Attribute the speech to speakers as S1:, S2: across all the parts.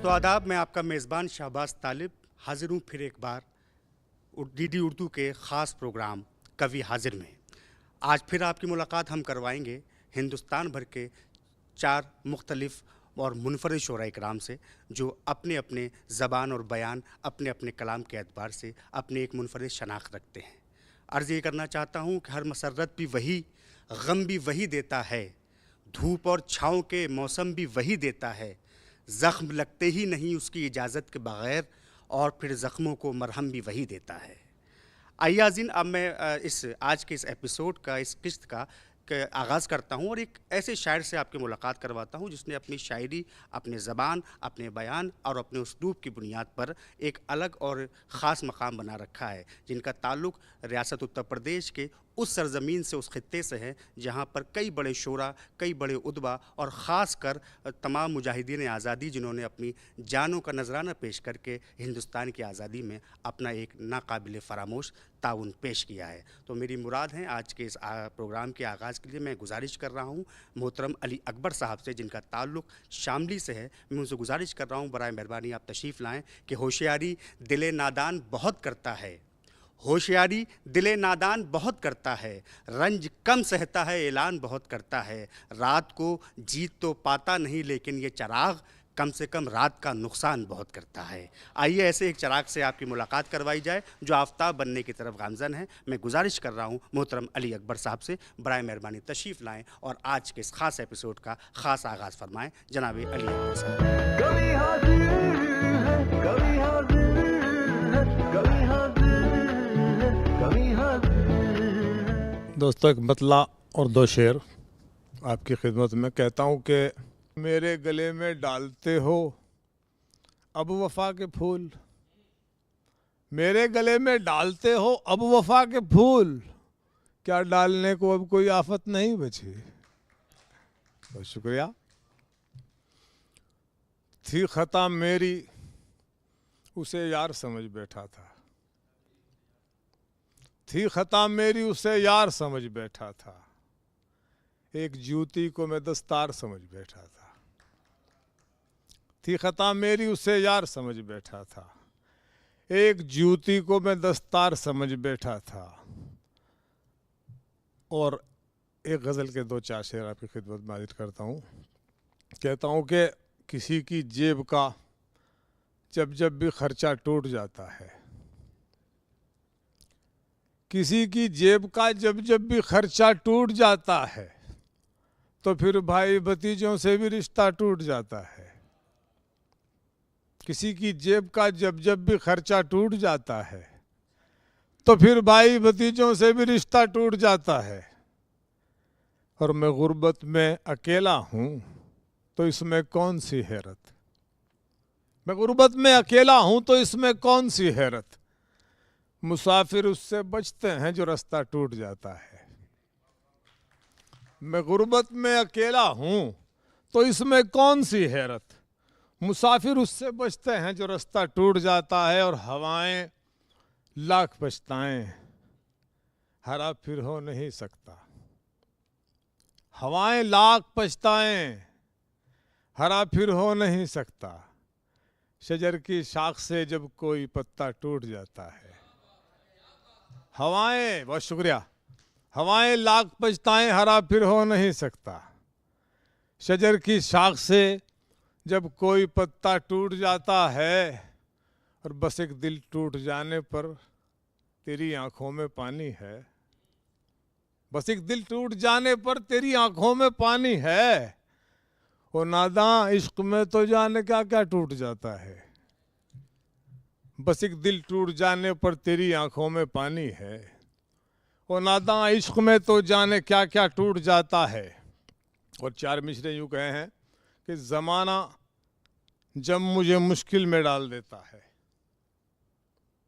S1: दोस्तों आदाब, मैं आपका मेज़बान शहबाज तालिब हाजिर हूँ फिर एक बार डीडी उर्दू के ख़ास प्रोग्राम कवि हाजिर में। आज फिर आपकी मुलाकात हम करवाएंगे हिंदुस्तान भर के 4 मुख्तलिफ़ और मुनफरद शोरा इकराम से, जो अपने अपने ज़बान और बयान, अपने अपने कलाम के एतबार से अपनी एक मुनफरद शनाख्त रखते हैं। अर्ज़ ये करना चाहता हूँ कि हर मसर्रत भी वही, गम भी वही देता है, धूप और छाँव के मौसम भी वही देता है, ज़ख्म लगते ही नहीं उसकी इजाज़त के बग़ैर, और फिर ज़ख्मों को मरहम भी वही देता है। आइए नाज़रीन, अब मैं इस आज के इस एपिसोड का, इस किस्त का आगाज़ करता हूँ और एक ऐसे शायर से आपकी मुलाकात करवाता हूँ जिसने अपनी शायरी, अपने ज़बान, अपने बयान और अपने उसलूब की बुनियाद पर एक अलग और ख़ास मकाम बना रखा है, जिनका ताल्लुक़ रियासत उत्तर प्रदेश के उस सरज़मीन से, उस ख़ित्ते से है जहाँ पर कई बड़े शोरा, कई बड़े उदबा और ख़ास कर तमाम मुजाहिदीन आज़ादी, जिन्होंने अपनी जानों का नजराना पेश करके हिंदुस्तान की आज़ादी में अपना एक नाकाबिल फ़रामोश ताउन पेश किया है। तो मेरी मुराद है आज के इस प्रोग्राम के आगाज़ के लिए मैं गुजारिश कर रहा हूँ मोहतरम अली अकबर साहब से, जिनका ताल्लुक़ शामली से है। मैं उनसे गुजारिश कर रहा हूँ बराए मेहरबानी आप तशरीफ़ लाएँ कि होशियारी दिले नादान बहुत करता है, होशियारी दिले नादान बहुत करता है, रंज कम सहता है ऐलान बहुत करता है, रात को जीत तो पाता नहीं लेकिन ये चिराग कम से कम रात का नुकसान बहुत करता है। आइए ऐसे एक चिराग से आपकी मुलाकात करवाई जाए जो आफताब बनने की तरफ गामज़न है। मैं गुजारिश कर रहा हूँ मोहतरम अली अकबर साहब से, बराए मेहरबानी तशरीफ़ लाएँ और आज के इस ख़ास एपिसोड का ख़ास आगाज़ फरमाएँ। जनाब अली अकबर
S2: साहब। दोस्तों, एक मतला और 2 शेर आपकी खिदमत में कहता हूँ कि मेरे गले में डालते हो अब वफा के फूल, मेरे गले में डालते हो अब वफा के फूल, क्या डालने को अब कोई आफत नहीं बची। बहुत शुक्रिया। थी खता मेरी उसे यार समझ बैठा था, थी खता मेरी उसे यार समझ बैठा था, एक जूती को मैं दस्तार समझ बैठा था। थी खता मेरी उसे यार समझ बैठा था, एक जूती को मैं दस्तार समझ बैठा था। और एक गज़ल के 2-4 शेर आपकी खिदमत में हाजिर करता हूँ। कहता हूँ कि किसी की जेब का जब जब भी खर्चा टूट जाता है, किसी की जेब का जब जब भी खर्चा टूट जाता है, तो फिर भाई भतीजों से भी रिश्ता टूट जाता है। किसी की जेब का जब जब भी खर्चा टूट जाता है, तो फिर भाई भतीजों से भी रिश्ता टूट जाता है। और मैं गुर्बत में अकेला हूँ तो इसमें कौन सी हैरत, मैं गुर्बत में अकेला हूँ तो इसमें कौन सी हैरत, मुसाफिर उससे बचते हैं जो रास्ता टूट जाता है। मैं गुर्बत में अकेला हूँ तो इसमें कौन सी हैरत, मुसाफिर उससे बचते हैं जो रास्ता टूट जाता है। और हवाएं लाख पछताएं हरा फिर हो नहीं सकता, हवाएं लाख पछताएं हरा फिर हो नहीं सकता, शजर की शाख से जब कोई पत्ता टूट जाता है। हवाएं, बहुत शुक्रिया, हवाएं लाख पछताएं हरा फिर हो नहीं सकता, शजर की शाख से जब कोई पत्ता टूट जाता है। और बस एक दिल टूट जाने पर तेरी आंखों में पानी है, बस एक दिल टूट जाने पर तेरी आंखों में पानी है। वो नादां इश्क में तो जाने क्या क्या टूट जाता है, बस एक दिल टूट जाने पर तेरी आंखों में पानी है। वो नादां इश्क में तो जाने क्या क्या टूट जाता है। और 4 मिसरे यूं कहे हैं कि ज़माना जब मुझे मुश्किल में डाल देता है,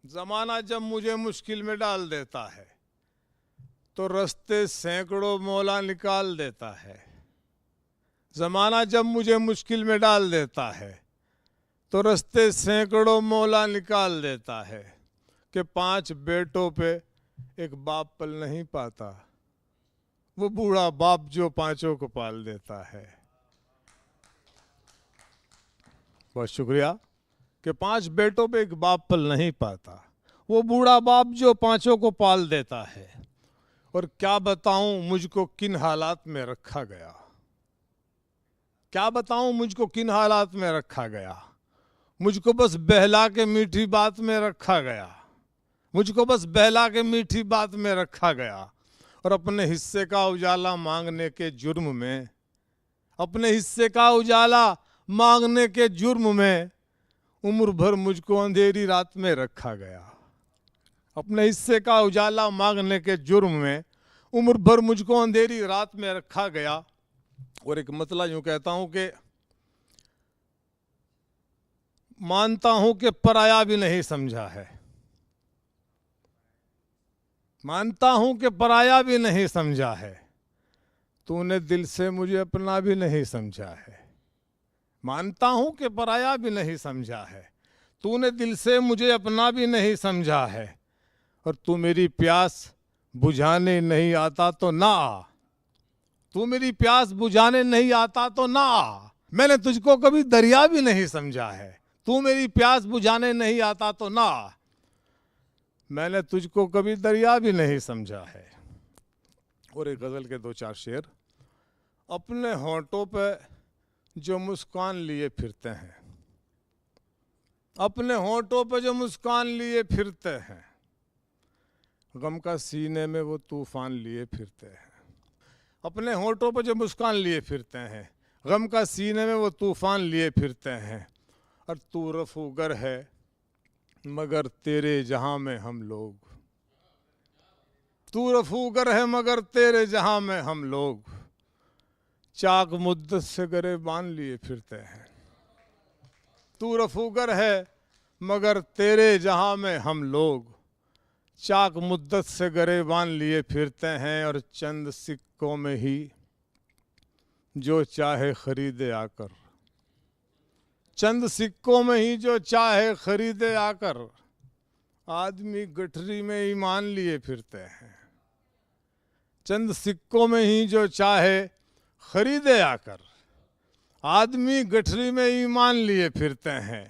S2: ज़माना जब मुझे मुश्किल में डाल देता है, तो रास्ते सैकड़ों मौला निकाल देता है। ज़माना जब मुझे मुश्किल में डाल देता है, तो रास्ते सैकड़ों मौला निकाल देता है। कि 5 बेटों पे एक बाप पल नहीं पाता, वो बूढ़ा बाप जो 5 को पाल देता है। बहुत शुक्रिया कि 5 बेटों पे एक बाप पल नहीं पाता, वो बूढ़ा बाप जो 5 को पाल देता है। और क्या बताऊं मुझको किन हालात में रखा गया, क्या बताऊं मुझको किन हालात में रखा गया। मुझको बस बहला के मीठी बात में रखा गया, मुझको बस बहला के मीठी बात में रखा गया। और अपने हिस्से का उजाला मांगने के जुर्म में, अपने हिस्से का उजाला मांगने के जुर्म में उम्र भर मुझको अंधेरी रात में रखा गया। अपने हिस्से का उजाला मांगने के जुर्म में उम्र भर मुझको अंधेरी रात में रखा गया। और एक मतलब यूं कहता हूं कि मानता हूं कि पराया भी नहीं समझा है, मानता हूं कि पराया भी नहीं समझा है। तूने दिल से मुझे अपना भी नहीं समझा है, मानता हूं कि पराया भी नहीं समझा है। तूने दिल से मुझे अपना भी नहीं समझा है। और तू मेरी प्यास बुझाने नहीं आता तो ना आ, तू मेरी प्यास बुझाने नहीं आता तो ना आ। मैंने तुझको कभी दरिया भी नहीं समझा है, तू मेरी प्यास बुझाने नहीं आता तो ना आ। मैंने तुझको कभी दरिया भी नहीं समझा है। और एक गजल के 2-4 शेर। अपने होंठों पे जो मुस्कान लिए फिरते हैं, अपने होंठों पे जो मुस्कान लिए फिरते हैं, गम का सीने में वो तूफान लिए फिरते हैं। अपने होंठों पे जो मुस्कान लिए फिरते हैं, गम का सीने में वो तूफान लिए फिरते हैं। और तू रफूगर है मगर तेरे जहां में हम लोग, तू रफूगर है मगर तेरे जहां में हम लोग, चाक मुद्दत से गरेबान लिए फिरते हैं। तू रफूगर है मगर तेरे जहां में हम लोग, चाक मुद्दत से गरेबान लिए फिरते हैं। और चंद सिक्कों में ही जो चाहे खरीदे आकर, चंद सिक्कों में ही जो चाहे खरीदे आकर, आदमी गठरी में ईमान लिए फिरते हैं। चंद सिक्कों में ही जो चाहे खरीदे आकर, आदमी गठरी में ईमान लिए फिरते हैं।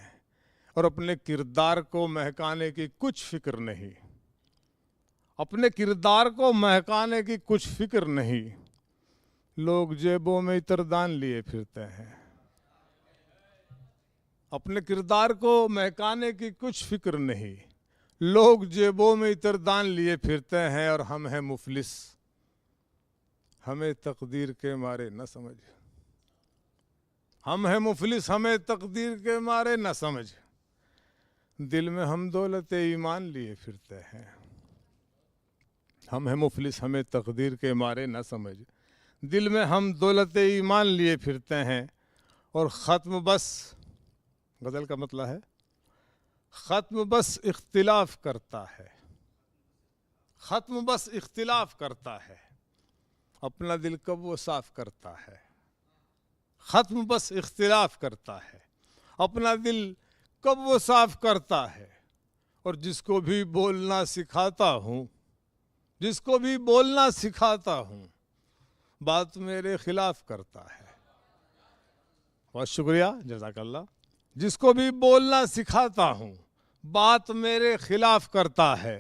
S2: और अपने किरदार को महकाने की कुछ फिक्र नहीं, अपने किरदार को महकाने की कुछ फिक्र नहीं, लोग जेबों में इतरदान लिए फिरते हैं। अपने किरदार को महकाने की कुछ फिक्र नहीं, लोग जेबों में इतरदान लिए फिरते हैं। और हम हैं मुफलिस, हमें तकदीर के मारे न समझ, हम हैं मुफलिस हमें तकदीर के मारे न समझ, दिल में हम दौलत ईमान लिए फिरते हैं। हम हैं मुफलिस हमें तकदीर के मारे न समझ, दिल में हम दौलत ईमान लिए फिरते हैं। और ख़त्म बस, गज़ल का मतलब है ख़त्म बस इख्तिलाफ करता है, ख़त्म बस इख्तिलाफ करता है, अपना दिल कब वो साफ करता है। ख़त्म बस इख्तिलाफ करता है, अपना दिल कब वो साफ करता है। और जिसको भी बोलना सिखाता हूँ, जिसको भी बोलना सिखाता हूँ, बात मेरे खिलाफ करता है। बहुत शुक्रिया, जज़ाकल्लाह। जिसको भी बोलना सिखाता हूँ, बात मेरे खिलाफ करता है।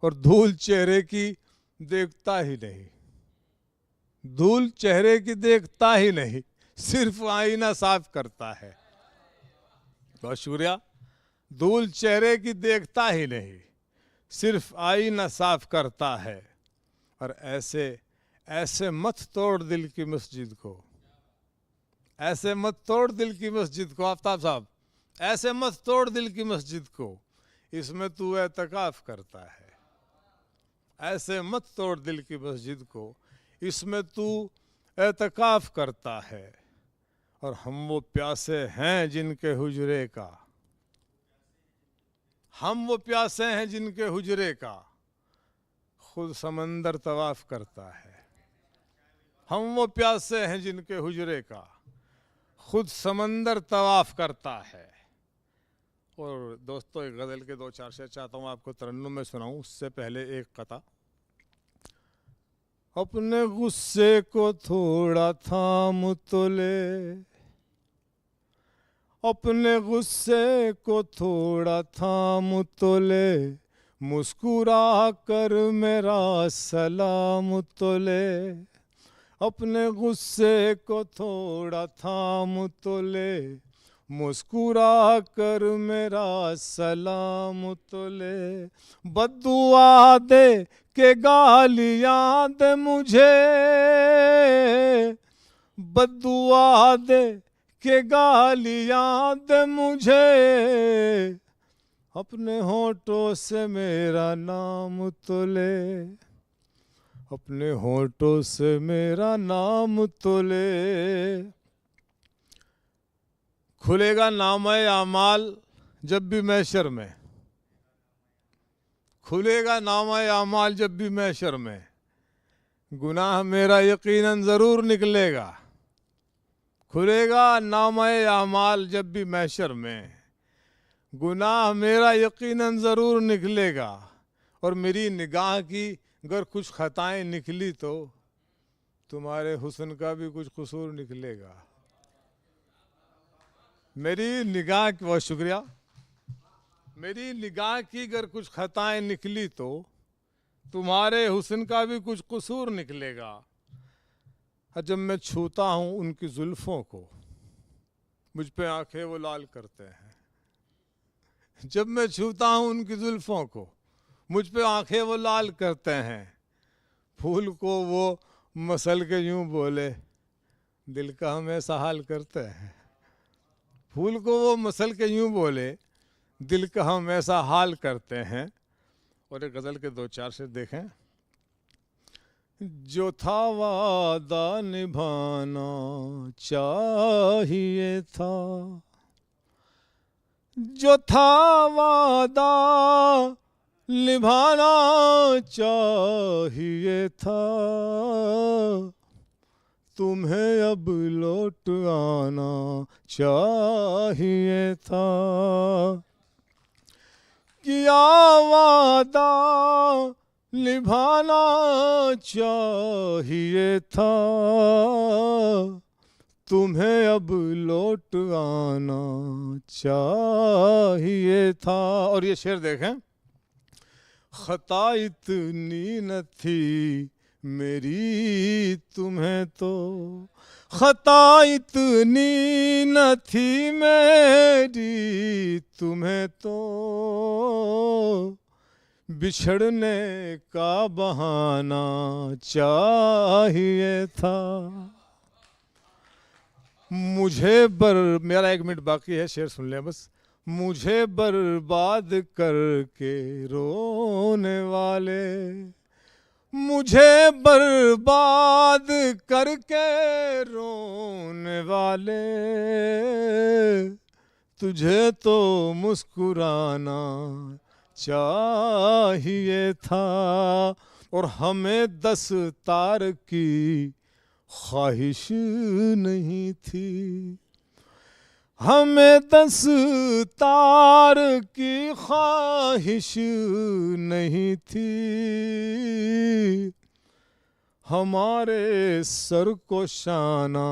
S2: और धूल चेहरे की देखता ही नहीं, धूल चेहरे की देखता ही नहीं, सिर्फ आईना साफ करता है। बहुत शुक्रिया। धूल चेहरे की देखता ही नहीं, सिर्फ आईना साफ करता है। और ऐसे ऐसे मत तोड़ दिल की मस्जिद को, ऐसे मत तोड़ दिल की मस्जिद को, आफ्ताब साहब, ऐसे मत तोड़ दिल की मस्जिद को, इसमें तू एतकाफ करता है। ऐसे मत तोड़ दिल की मस्जिद को, इसमें तू एतकाफ करता है। और हम वो प्यासे हैं जिनके हुजरे का, हम वो प्यासे हैं जिनके हुजरे का, खुद समंदर तवाफ करता है। हम वो प्यासे हैं जिनके हुजरे का, खुद समंदर तवाफ करता है। और दोस्तों, एक गज़ल के 2-4 शेर चाहता हूँ आपको तरन्नुम में सुनाऊँ, उससे पहले एक कता। अपने गुस्से को थोड़ा थाम तो ले, अपने गुस्से को थोड़ा थाम तो ले, मुस्कुरा कर मेरा सलाम तो ले। अपने गुस्से को थोड़ा थाम तो ले, मुस्कुरा कर मेरा सलाम तो ले। बद्दुआ दे के गालियां दे मुझे, बद्दुआ दे के गालियां दे मुझे, अपने होठों से मेरा नाम तो ले, अपने होठों से मेरा नाम तो ले। खुलेगा नामे आमाल जब भी महशर में, खुलेगा नामे आमाल जब भी महशर में, गुनाह मेरा यकीनन ज़रूर निकलेगा। खुलेगा नामे आमाल जब भी महशर में, गुनाह मेरा यकीनन ज़रूर निकलेगा। और मेरी निगाह की अगर कुछ खताएं निकली तो तुम्हारे हुस्न का भी कुछ कसूर निकलेगा। मेरी निगाह की, बहुत शुक्रिया, मेरी निगाह की अगर कुछ खताएं निकली तो तुम्हारे हुस्न का भी कुछ कसूर निकलेगा। जब मैं छूता हूँ उनकी जुल्फ़ों को, मुझ पे आंखें वो लाल करते हैं। जब मैं छूता हूँ उनकी जुल्फ़ों को, मुझ पे आंखें वो लाल करते हैं। फूल को वो मसल के यूं बोले, दिल का हम ऐसा हाल करते हैं। फूल को वो मसल के यूं बोले, दिल का हम ऐसा हाल करते हैं। और एक गज़ल के दो चार शेर देखें। जो था वादा निभाना चाहिए था, जो था वादा निभाना चाहिए था, तुम्हें अब लौट आना चाहिए था। किया वादा निभाना चाहिए था, तुम्हें अब लौट आना चाहिए था। और ये शेर देखें। खता इतनी न थी मेरी तुम्हें तो, खता इतनी न थी मेरी तुम्हें तो, बिछड़ने का बहाना चाहिए था। मेरा 1 मिनट बाकी है, शेर सुन लें बस। मुझे बर्बाद करके रोने वाले, मुझे बर्बाद करके रोने वाले, तुझे तो मुस्कुराना चाहिए था। और हमें 10 तार की ख्वाहिश नहीं थी, हमें 10 तार की ख्वाहिश नहीं थी। हमारे सर को शाना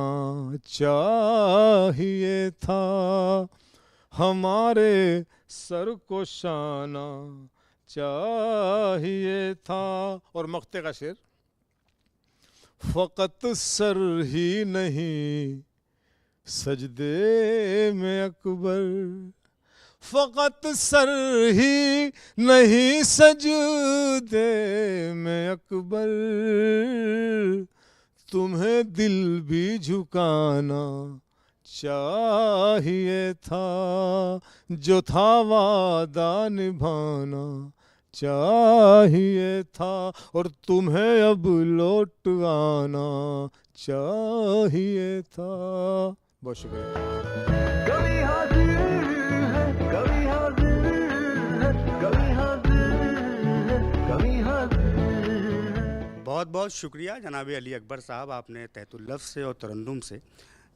S2: चाहिए था, हमारे सर को शाना चाहिए था। और मक्ते का शेर। फ़कत सर ही नहीं सजदे में अकबर, फ़कत सर ही नहीं सजदे में अकबर, तुम्हें दिल भी झुकाना चाहिए था। जो था वादा निभाना चाहिए था, और तुम्हें अब लौट आना चाहिए था। बहुत शुक्रिया।
S3: कभी हाजिर है, कभी हाजिर है, कभी हाजिर है, कभी हाजिर है।
S1: बहुत बहुत शुक्रिया जनाब अली अकबर साहब, आपने तहतुल लफ्ज़ से और तरन्नुम से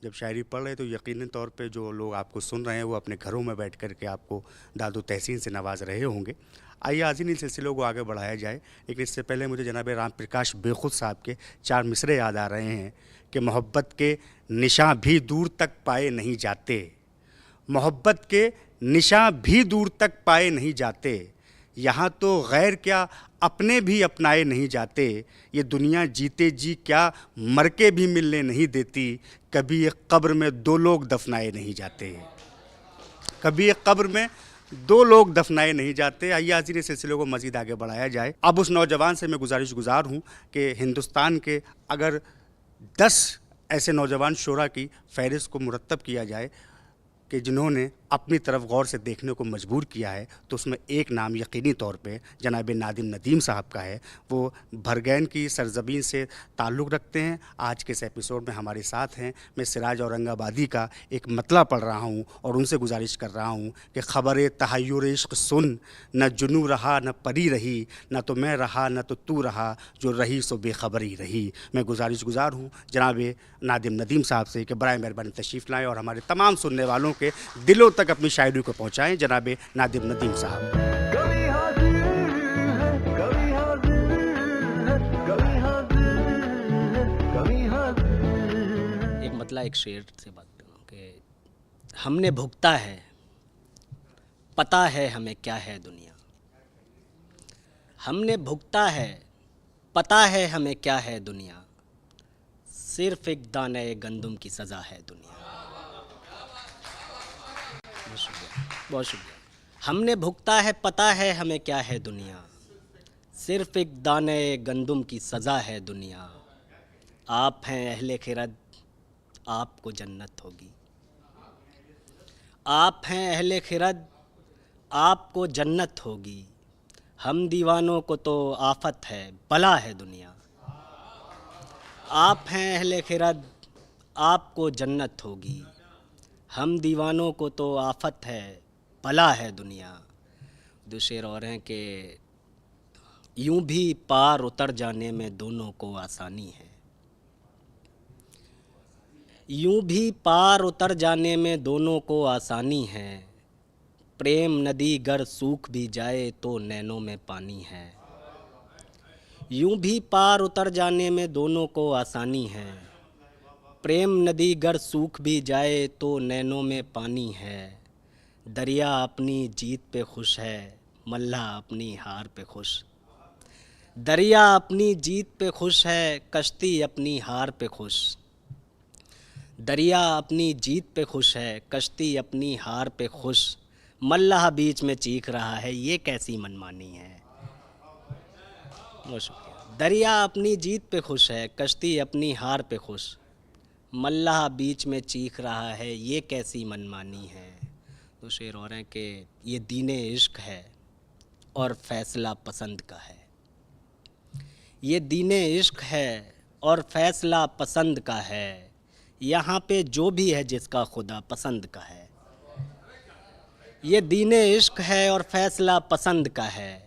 S1: जब शायरी पढ़ रहे तो यकीनन तौर पे जो लोग आपको सुन रहे हैं वो अपने घरों में बैठ कर के आपको दादो तहसीन से नवाज रहे होंगे। आइए आज इन सिलसिलों को आगे बढ़ाया जाए, लेकिन इससे पहले मुझे जनाब राम प्रकाश बेखुद साहब के 4 मिसरे याद आ रहे हैं कि मोहब्बत के निशान भी दूर तक पाए नहीं जाते, मोहब्बत के निशान भी दूर तक पाए नहीं जाते। यहाँ तो गैर क्या अपने भी अपनाए नहीं जाते। ये दुनिया जीते जी क्या मर के भी मिलने नहीं देती। कभी एक कब्र में दो लोग दफनाए नहीं जाते। कभी एक कब्र में दो लोग दफनाए नहीं जाते। आइए आज इस सिलसिले को मज़ीद आगे बढ़ाया जाए। अब उस नौजवान से मैं गुजारिश हूँ कि हिंदुस्तान के अगर 10 ऐसे नौजवान शोरा की फहरिस्त को मुरतब किया जाए कि जिन्होंने अपनी तरफ गौर से देखने को मजबूर किया है, तो उसमें एक नाम यकीनी तौर पे जनाब नादिम नदीम साहब का है। वो भरगैन की सरजमीन से ताल्लुक़ रखते हैं। आज के इस एपिसोड में हमारे साथ हैं। मैं सिराज औरंगाबादी का एक मतला पढ़ रहा हूँ और उनसे गुजारिश कर रहा हूँ कि ख़बर तहय्युर इश्क़ सुन, न जुनू रहा न परी रही, न तो मैं रहा न तो तू रहा, जो रही सो बेखबरी रही। मैं गुजारिश हूँ जनाब नादिम नदीम साहब से कि बराए मेहरबानी तशरीफ़ लाएँ और हमारे तमाम सुनने वालों के दिलों तक अपनी शायरी को पहुँचाएँ। जनाब नादिम नदीम साहब।
S3: कभी हाजिर है, कभी हाजिर है, कभी हाजिर है, कभी हाजिर है।
S4: एक मतलब एक शेर से बात करूँ कि हमने भुगता है, पता है हमें क्या है दुनिया। हमने भुगता है, पता है हमें क्या है दुनिया। सिर्फ एक दाने गंदुम की सज़ा है दुनिया। बहुत शुक्रिया, बहुत शुक्रिया। हमने भुगता है, पता है हमें क्या है दुनिया। सिर्फ एक दाने गंदुम की सज़ा है दुनिया। आप हैं अहले खिरद, आपको जन्नत होगी। आप हैं अहले खिरद, आपको जन्नत होगी। हम दीवानों को तो आफत है, बला है दुनिया। आप हैं अहले खिरद, आपको जन्नत होगी। हम दीवानों को तो आफत है, बला है दुनिया। दो शेर और हैं कि यूं भी पार उतर जाने में दोनों को आसानी है। यूं भी पार उतर जाने में दोनों को आसानी है। प्रेम नदी गर सूख भी जाए तो नैनों में पानी है। यूं भी पार उतर जाने में दोनों को आसानी है। प्रेम नदी गर सूख भी जाए तो नैनों में पानी है। दरिया अपनी जीत पे खुश है, मल्लाह अपनी हार पे खुश। दरिया अपनी जीत पे खुश है, कश्ती अपनी हार पे खुश। दरिया अपनी जीत पे खुश है, कश्ती अपनी हार पे खुश। मल्लाह बीच में चीख रहा है, ये कैसी मनमानी है। बहुत शुक्रिया। दरिया अपनी जीत पे खुश है, कश्ती अपनी हार पे खुश। मल्लाह बीच में चीख रहा है, ये कैसी मनमानी है। तो शेर और हैं कि ये दीने इश्क है और फ़ैसला पसंद का है। ये दीने इश्क है और फ़ैसला पसंद का है। यहाँ पे जो भी है जिसका खुदा पसंद का है। ये दीने इश्क है और फ़ैसला पसंद का है।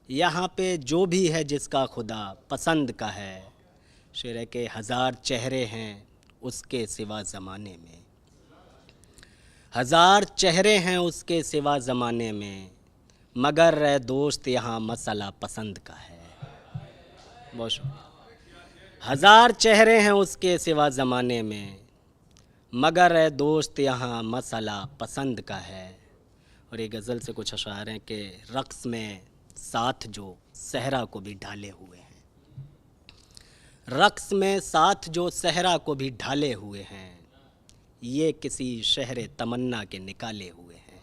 S4: यहाँ पे जो भी है जिसका खुदा पसंद का है। शेर है के 1000 चेहरे हैं उसके सिवा ज़माने में। 1000 चेहरे हैं उसके सिवा ज़माने में, मगर रे दोस्त यहाँ मसला पसंद का है। बहुत शुक्रिया। 1000 चेहरे हैं उसके सिवा ज़माने में, मगर रे दोस्त यहाँ मसला पसंद का है। और ये गज़ल से कुछ अशार हैं कि रक़्स में साथ जो सहरा को भी ढाले हुए हैं। रक़्स में साथ जो सहरा को भी ढाले हुए हैं, ये किसी शहर तमन्ना के निकाले हुए हैं।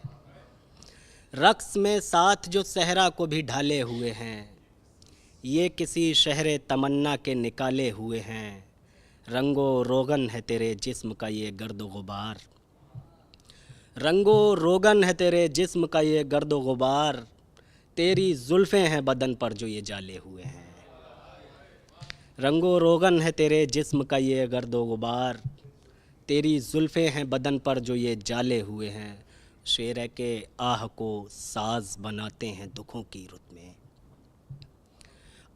S4: रक़्स में साथ जो सहरा को भी ढाले हुए हैं, ये किसी शहर तमन्ना के निकाले हुए हैं। रंगो रोगन है तेरे जिस्म का ये गर्द गुबार। रंगो रोगन है तेरे जिस्म का ये गर्द गुबार। तेरी जुल्फ़ें हैं बदन पर जो ये जाले हुए हैं। रंगो रोगन है तेरे जिस्म का ये गर्द गुबार। तेरी जुल्फ़ें हैं बदन पर जो ये जाले हुए हैं। शेर है के आह को साज बनाते हैं दुखों की रुत में।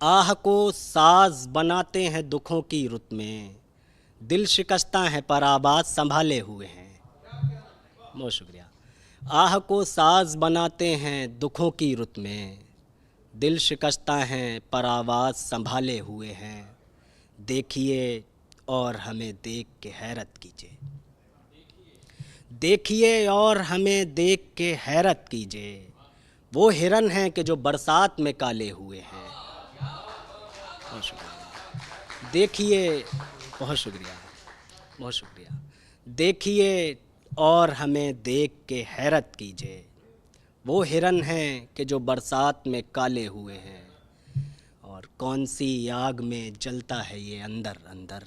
S4: आह को साज बनाते हैं दुखों की रुत में। दिल शिकस्ता है पर आवाज़ संभाले हुए हैं। बहुत शुक्रिया। आह को साज बनाते हैं दुखों की रुत में। दिल शिकस्ता हैं पर आवाज़ संभाले हुए हैं। देखिए और हमें देख के हैरत कीजिए। देखिए और हमें देख के हैरत कीजिए, वो हिरन हैं कि जो बरसात में काले हुए हैं। बहुत शुक्रिया। देखिए, बहुत शुक्रिया, बहुत शुक्रिया। देखिए और हमें देख के हैरत कीजिए, वो हिरन हैं कि जो बरसात में काले हुए हैं। और कौन सी आग में जलता है ये अंदर अंदर,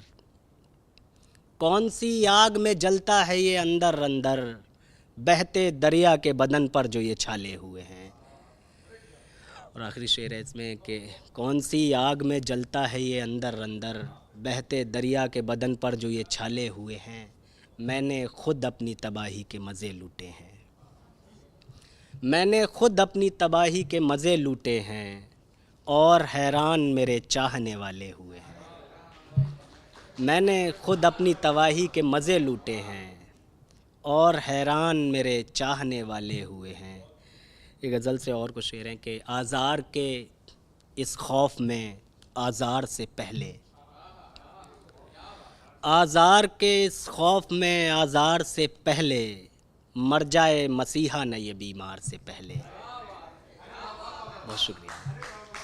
S4: कौन सी आग में जलता है ये अंदर अंदर, बहते दरिया के बदन पर जो ये छाले हुए हैं। और आखिरी शेर है इसमें कि कौन सी आग में जलता है ये अंदर अंदर, बहते दरिया के बदन पर जो ये छाले हुए हैं। मैंने खुद अपनी तबाही के मज़े लूटे हैं, मैंने खुद अपनी तबाही के मज़े लूटे हैं, और हैरान मेरे चाहने वाले हुए हैं। मैंने खुद अपनी तबाही के मज़े लूटे हैं, और हैरान मेरे चाहने वाले हुए हैं। ये गज़ल से और कुछ शेर हैं कि आज़ार के इस खौफ में आज़ार से पहले, आज़ार के इस खौफ में आज़ार से पहले, मर जाए मसीहा न ये बीमार से पहले। बहुत शुक्रिया,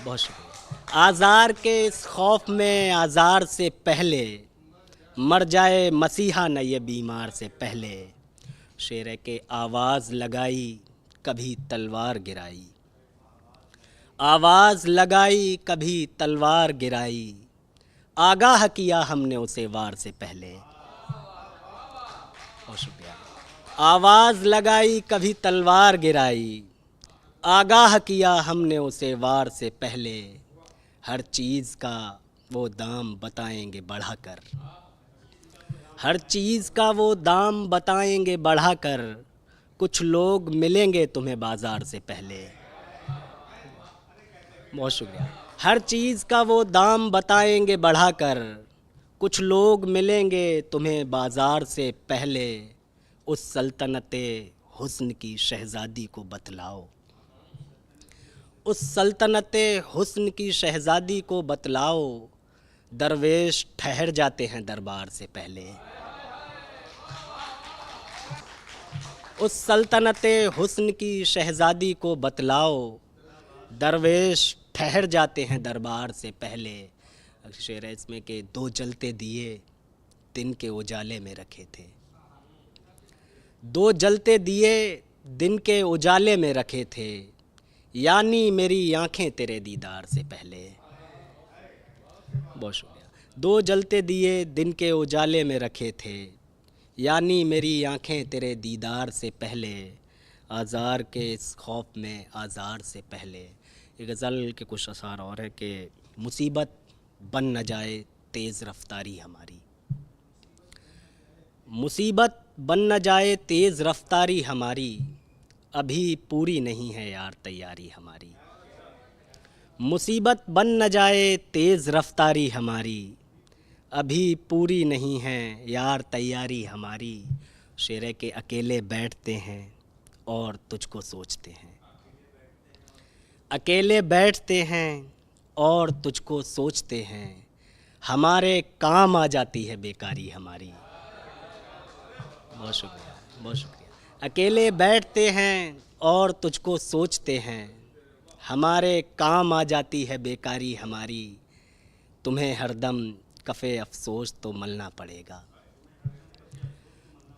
S4: बहुत शुक्रिया। आज़ार के इस खौफ में आज़ार से पहले, मर जाए मसीहा न ये बीमार से पहले। शेर है कि आवाज़ लगाई कभी तलवार गिराई, आवाज़ लगाई कभी तलवार गिराई, आगाह किया हमने उसे वार से पहले। बहुत शुक्रिया। आवाज़ लगाई कभी तलवार गिराई, आगाह किया हमने उसे वार से पहले। हर चीज़ का वो दाम बताएंगे बढ़ाकर, हर चीज़ का वो दाम बताएंगे बढ़ाकर, कुछ लोग मिलेंगे तुम्हें बाज़ार से पहले। बहुत शुक्रिया। हर चीज़ का वो दाम बताएंगे बढ़ाकर, कुछ लोग मिलेंगे तुम्हें बाज़ार से पहले। उस सल्तनते हुस्न की शहज़ादी को बतलाओ, उस सल्तनते हुस्न की शहज़ादी को बतलाओ, दरवेश ठहर जाते हैं दरबार से पहले। उस सल्तनते हुस्न की शहज़ादी को बतलाओ, दरवेश ठहर जाते हैं दरबार से पहले। शेर है इसमें कि दो जलते दिए दिन के उजाले में रखे थे, दो जलते दिए दिन के उजाले में रखे थे, यानी मेरी आँखें तेरे दीदार से पहले। बहुत शुक्रिया। दो जलते दिए दिन के उजाले में रखे थे, यानी मेरी आँखें तेरे दीदार से पहले। आज़ार के इस खौफ में आज़ार से पहले। ये गज़ल के कुछ अशार और है कि मुसीबत बन न जाए तेज़ रफ्तारी हमारी, मुसीबत बन न जाए तेज़ रफ्तारी हमारी, अभी पूरी नहीं है यार तैयारी हमारी। मुसीबत बन न जाए तेज़ रफ्तारी हमारी, अभी पूरी नहीं है यार तैयारी हमारी। शेर के अकेले बैठते हैं और तुझको सोचते हैं, अकेले बैठते हैं और तुझको सोचते हैं, हमारे काम आ जाती है बेकारी हमारी। बहुत शुक्रिया, बहुत शुक्रिया। अकेले बैठते हैं और तुझको सोचते हैं, हमारे काम आ जाती है बेकारी हमारी। तुम्हें हरदम कफ़े अफसोस तो मलना पड़ेगा,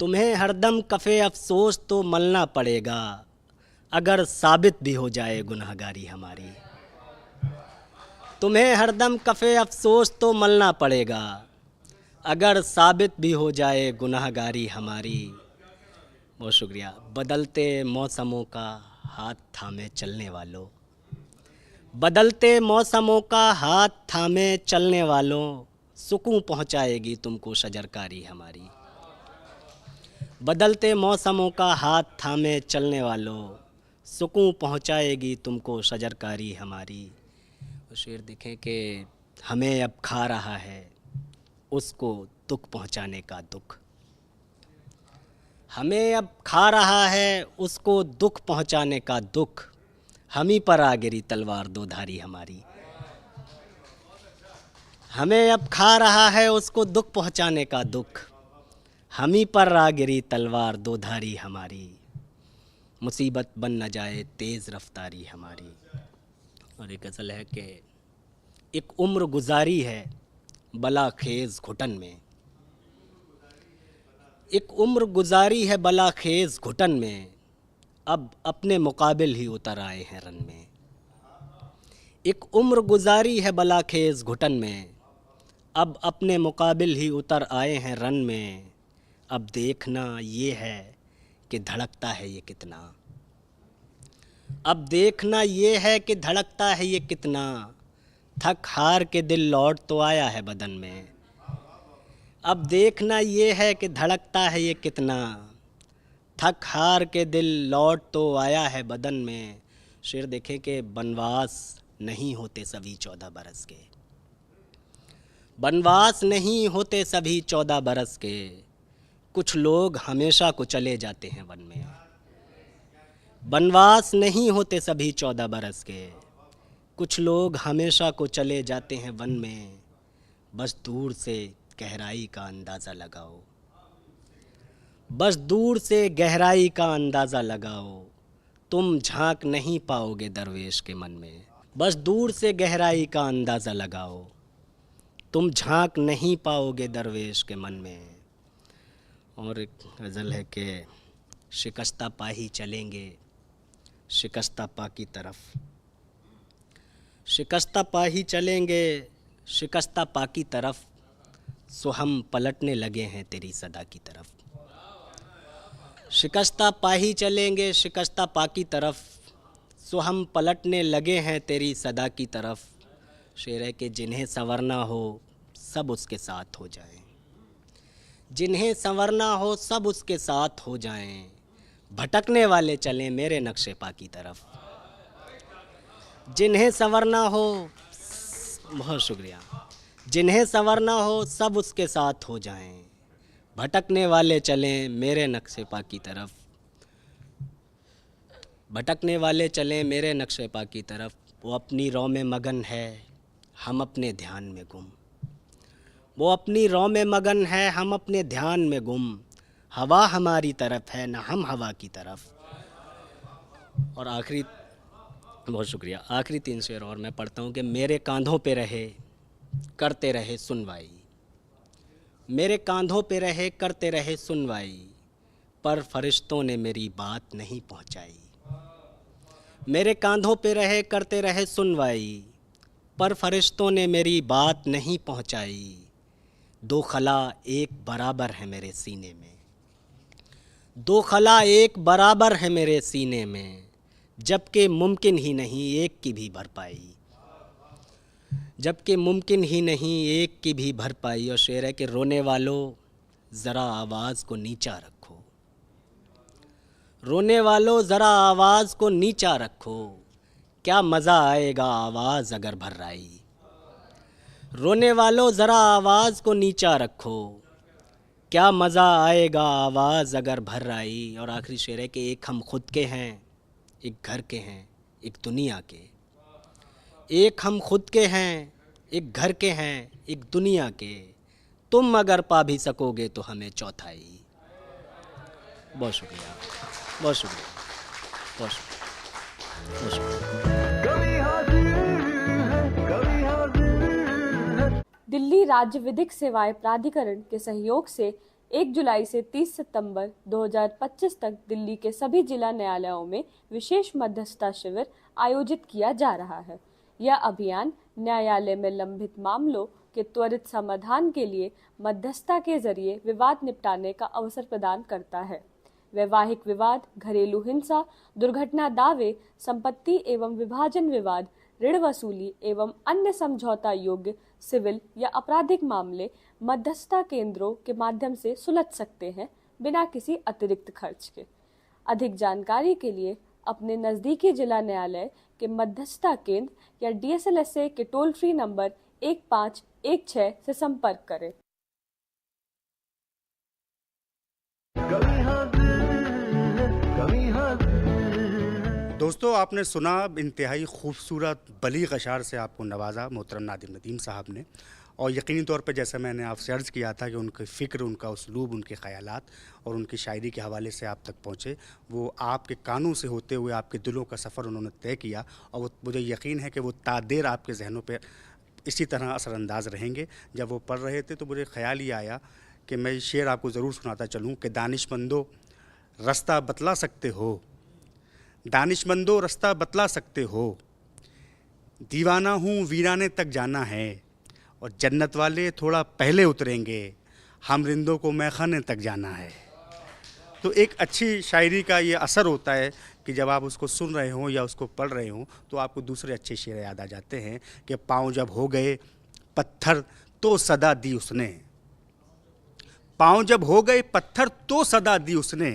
S4: तुम्हें हरदम कफ़े अफसोस तो मलना पड़ेगा, अगर साबित भी हो जाए गुनहगारी हमारी। तुम्हें हरदम कफ़े अफसोस तो मलना पड़ेगा, अगर साबित भी हो जाए गुनहगारी हमारी। बहुत शुक्रिया। बदलते मौसमों का हाथ थामे चलने वालों, बदलते मौसमों का हाथ थामे चलने वालों, सुकून पहुंचाएगी तुमको शजरकारी हमारी। बदलते मौसमों का हाथ थामे चलने वालों, सुकून पहुंचाएगी तुमको शजरकारी हमारी। और शेर देखें कि हमें अब खा रहा है उसको दुख पहुंचाने का दुख, हमें अब खा रहा है उसको दुख पहुंचाने का दुख, हम ही पर आ गिरी तलवार दो धारी हमारी। हमें अब खा रहा है उसको दुख पहुंचाने का दुख, हम ही पर आ गिरी तलवार दो धारी हमारी, मुसीबत बन न जाए तेज़ रफ्तारी हमारी। और एक गज़ल है कि एक उम्र गुजारी है बला खेज़ घुटन में, एक उम्र गुजारी है बला खेज़ घुटन में, अब अपने मुकाबिल ही उतर आए हैं रन में। एक उम्र गुजारी है बला खेज़ घुटन में, अब अपने मुकाबिल ही उतर आए हैं रन में। अब देखना ये है कि धड़कता है ये कितना, अब देखना ये है कि धड़कता है ये कितना, थक हार के दिल लौट तो आया है बदन में। अब देखना ये है कि धड़कता है ये कितना, थक हार के दिल लौट तो आया है बदन में। शेर देखे कि बनवास नहीं होते सभी 14 बरस के, बनवास नहीं होते सभी 14 बरस के, कुछ लोग हमेशा को चले जाते हैं वन में। बनवास नहीं होते सभी 14 बरस के, कुछ लोग हमेशा को चले जाते हैं वन में। बस दूर से गहराई का अंदाज़ा लगाओ, बस दूर से गहराई का अंदाज़ा लगाओ, तुम झांक नहीं पाओगे दरवेश के मन में। बस दूर से गहराई का अंदाज़ा लगाओ, तुम झांक नहीं पाओगे दरवेश के मन में। और एक गज़ल है कि शिकस्ता पा ही चलेंगे शिकस्ता पा की तरफ, शिकस्ता पा ही चलेंगे शिकस्ता पा की तरफ, सो हम पलटने लगे हैं तेरी सदा की तरफ। शिकस्ता पा ही चलेंगे शिकस्ता पा की तरफ, सो हम पलटने लगे हैं तेरी सदा की तरफ। शेर है कि जिन्हें संवरना हो सब उसके साथ हो जाएं, जिन्हें संवरना हो सब उसके साथ हो जाएं, भटकने वाले चलें मेरे नक्शे पा की तरफ। जिन्हें संवरना हो, बहुत शुक्रिया, जिन्हें संवरना हो सब उसके साथ हो जाएं, भटकने वाले चलें मेरे नक्शे पा की तरफ, भटकने वाले चलें मेरे नक्शे पा की तरफ। वो अपनी रौ में मगन है हम अपने ध्यान में गुम, वो अपनी रौ में मगन है हम अपने ध्यान में गुम, हवा हमारी तरफ है ना हम हवा की तरफ। और आखिरी, बहुत शुक्रिया, आखिरी 3 शेर और मैं पढ़ता हूँ कि मेरे कांधों पे रहे करते रहे सुनवाई, मेरे कांधों पे रहे करते रहे सुनवाई, पर फरिश्तों ने मेरी बात नहीं पहुँचाई। मेरे कांधों पे रहे करते रहे सुनवाई, पर फरिश्तों ने मेरी बात नहीं पहुँचाई। 2 खला एक बराबर है मेरे सीने में, 2 खला एक बराबर है मेरे सीने में, जबकि मुमकिन ही नहीं एक की भी भरपाई, जबकि मुमकिन ही नहीं एक की भी भरपाई। और शेर है कि रोने वालों ज़रा आवाज़ को नीचा रखो, रोने वालों ज़रा आवाज़ को नीचा रखो, क्या मज़ा आएगा आवाज़ अगर भर्राई। रोने वालों ज़रा आवाज़ को नीचा रखो, क्या मज़ा आएगा आवाज़ अगर भर्राई। और आखिरी शेर है कि एक हम खुद के हैं एक घर के हैं एक दुनिया के, एक हम खुद के हैं एक घर के हैं एक दुनिया के, तुम अगर पा भी सकोगे तो हमें चौथाई। बहुत शुक्रिया, बहुत शुक्रिया, बहुत शुक्रिया, बहुत शुक्रिया।
S3: कभी हाजिर है कभी हाजिर है।
S5: दिल्ली राज्य विधिक सेवाएं प्राधिकरण के सहयोग से 1 जुलाई से 30 सितंबर 2025 तक दिल्ली के सभी जिला न्यायालयों में विशेष मध्यस्थता शिविर आयोजित किया जा रहा है। यह अभियान न्यायालय में लंबित मामलों के त्वरित समाधान के लिए मध्यस्थता के जरिए विवाद निपटाने का अवसर प्रदान करता है। वैवाहिक विवाद, घरेलू हिंसा, दुर्घटना दावे, संपत्ति एवं विभाजन विवाद, ऋण वसूली एवं अन्य समझौता योग्य सिविल या आपराधिक मामले मध्यस्थता केंद्रों के माध्यम से सुलझ सकते हैं बिना किसी अतिरिक्त खर्च के। अधिक जानकारी के लिए अपने नज़दीकी जिला न्यायालय के मध्यस्थता केंद्र या DSLSA के टोल फ्री नंबर 1516 से संपर्क करें।
S3: कभी हाजिर है कभी हाजिर है।
S1: दोस्तों, आपने सुना इंतहाई खूबसूरत बलीग़ अशार से आपको नवाजा मोहतरम नादिम नदीम साहब ने। और यकीनी तौर पे जैसा मैंने आपसे अर्ज़ किया था कि उनकी फ़िक्र, उनका उसलूब, उनके ख़यालात और उनकी शायरी के हवाले से आप तक पहुँचे, वो आपके कानों से होते हुए आपके दिलों का सफ़र उन्होंने तय किया और वो मुझे यकीन है कि वो तादेर आपके जहनों पर इसी तरह असरअंदाज रहेंगे। जब वो पढ़ रहे थे तो मुझे ख़्याल ये आया कि मैं शेर आपको ज़रूर सुनाता चलूँ कि दानिशमंदो रास्ता बतला सकते हो, दानिशमंदो रास्ता बतला सकते हो, दीवाना हूँ वीराने तक जाना है और जन्नत वाले थोड़ा पहले उतरेंगे, हम रिंदों को मैखाने तक जाना है। तो एक अच्छी शायरी का ये असर होता है कि जब आप उसको सुन रहे हों या उसको पढ़ रहे हों तो आपको दूसरे अच्छे शेर याद आ जाते हैं कि पाँव जब हो गए पत्थर तो सदा दी उसने, पाँव जब हो गए पत्थर तो सदा दी उसने,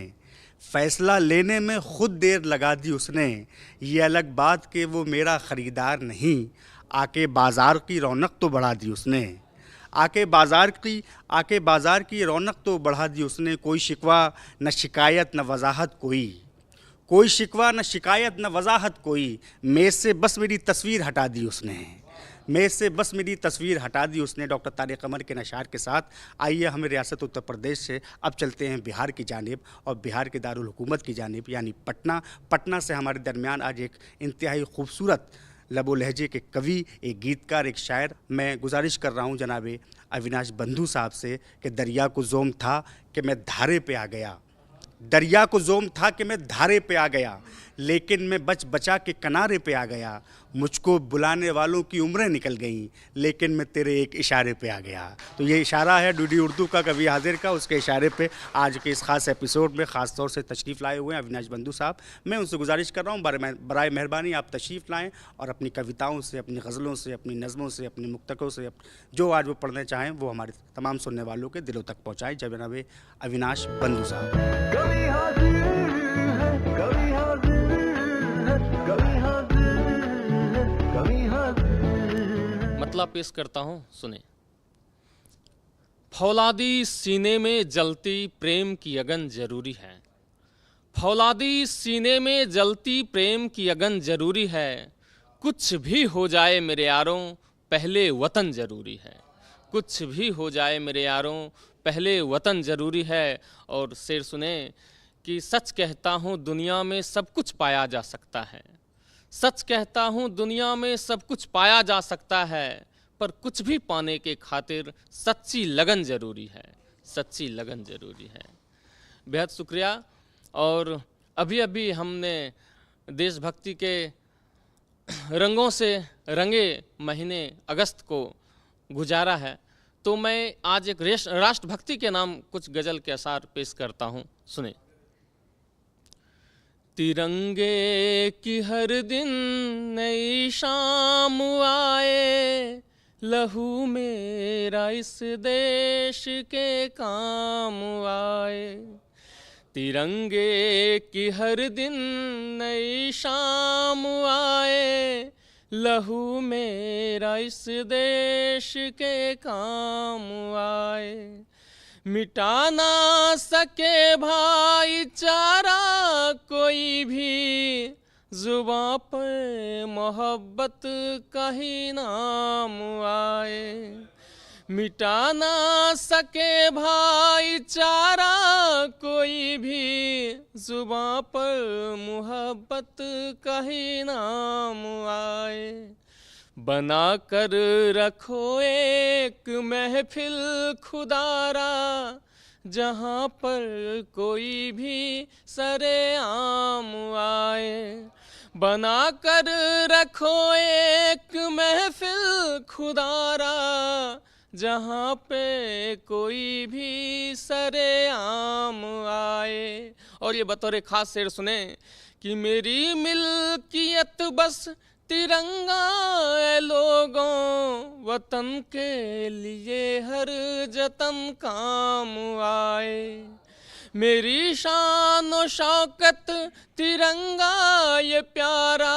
S1: फैसला लेने में खुद देर लगा दी उसने, ये अलग बात कि वो मेरा ख़रीदार नहीं, आके बाज़ार की रौनक तो बढ़ा दी उसने, आके बाज़ार की रौनक तो बढ़ा दी उसने, कोई शिकवा न शिकायत न वजाहत कोई शिकवा न शिकायत न वजाहत कोई, मेज़ से बस मेरी तस्वीर हटा दी उसने, मेज़ से बस मेरी तस्वीर हटा दी उसने। डॉक्टर तारिक कमर के नशार के साथ आइए हमें रियासत उत्तर प्रदेश से अब चलते हैं बिहार की जानिब और बिहार के दारुल हुकूमत की जानिब यानी पटना से हमारे दरमियान आज एक इंतहाई खूबसूरत लबो लहजे के कवि, एक गीतकार, एक शायर मैं गुजारिश कर रहा हूँ जनाब अविनाश बंधु साहब से कि दरिया को ज़ोम था कि मैं धारे पे आ गया, दरिया को ज़ोम था कि मैं धारे पे आ गया, लेकिन मैं बचा के किनारे पे आ गया, मुझको बुलाने वालों की उम्रें निकल गईं, लेकिन मैं तेरे एक इशारे पे आ गया। तो ये इशारा है डीडी उर्दू का कवि हाजिर का, उसके इशारे पे आज के इस ख़ास एपिसोड में ख़ास तौर से तशरीफ़ लाए हुए हैं अविनाश बंधु साहब। मैं उनसे गुजारिश कर रहा हूँ बराए मेहरबानी आप तशरीफ़ लाएँ और अपनी कविताओं से, अपनी गज़लों से, अपनी नज़मों से, अपनी मुक्तकों से जो आज वो पढ़ने चाहें वो हमारे तमाम सुनने वालों के दिलों तक पहुँचाएँ। जनाब अविनाश बंधु साहब।
S3: कभी हाजिर है, कभी हाजिर है, कभी हाजिर है, कभी हाजिर।
S6: मतलब पेश करता हूँ, सुने। फौलादी सीने में जलती प्रेम की अगन जरूरी है, फौलादी सीने में जलती प्रेम की अगन जरूरी है, कुछ भी हो जाए मेरे यारों पहले वतन जरूरी है, कुछ भी हो जाए मेरे यारों पहले वतन ज़रूरी है। और शेर सुने कि सच कहता हूँ दुनिया में सब कुछ पाया जा सकता है, सच कहता हूँ दुनिया में सब कुछ पाया जा सकता है, पर कुछ भी पाने के खातिर सच्ची लगन ज़रूरी है, सच्ची लगन ज़रूरी है। बेहद शुक्रिया। और अभी अभी हमने देशभक्ति के रंगों से रंगे महीने अगस्त को गुजारा है, तो मैं आज एक राष्ट्रभक्ति के नाम कुछ गज़ल के असार पेश करता हूँ, सुने। तिरंगे की हर दिन नई शाम आए, लहू मेरा इस देश के काम आए, तिरंगे की हर दिन नई शाम आए, लहू मेरा इस देश के काम आए, मिटा ना सके भाईचारा कोई भी, जुबां पर मोहब्बत का ही नाम आए, मिटा ना सके भाईचारा कोई भी, जुबां पर मोहब्बत का ही नाम आए, बना कर रखो एक महफिल खुदारा, जहाँ पर कोई भी सरेआम आए, बना कर रखो एक महफिल खुदारा, जहाँ पे कोई भी सरेआम आए। और ये बतौर ख़ास शेर सुने कि मेरी मिल्कियत बस तिरंगा है लोगों, वतन के लिए हर जतन काम आए, मेरी शान और शौकत तिरंगा ये प्यारा,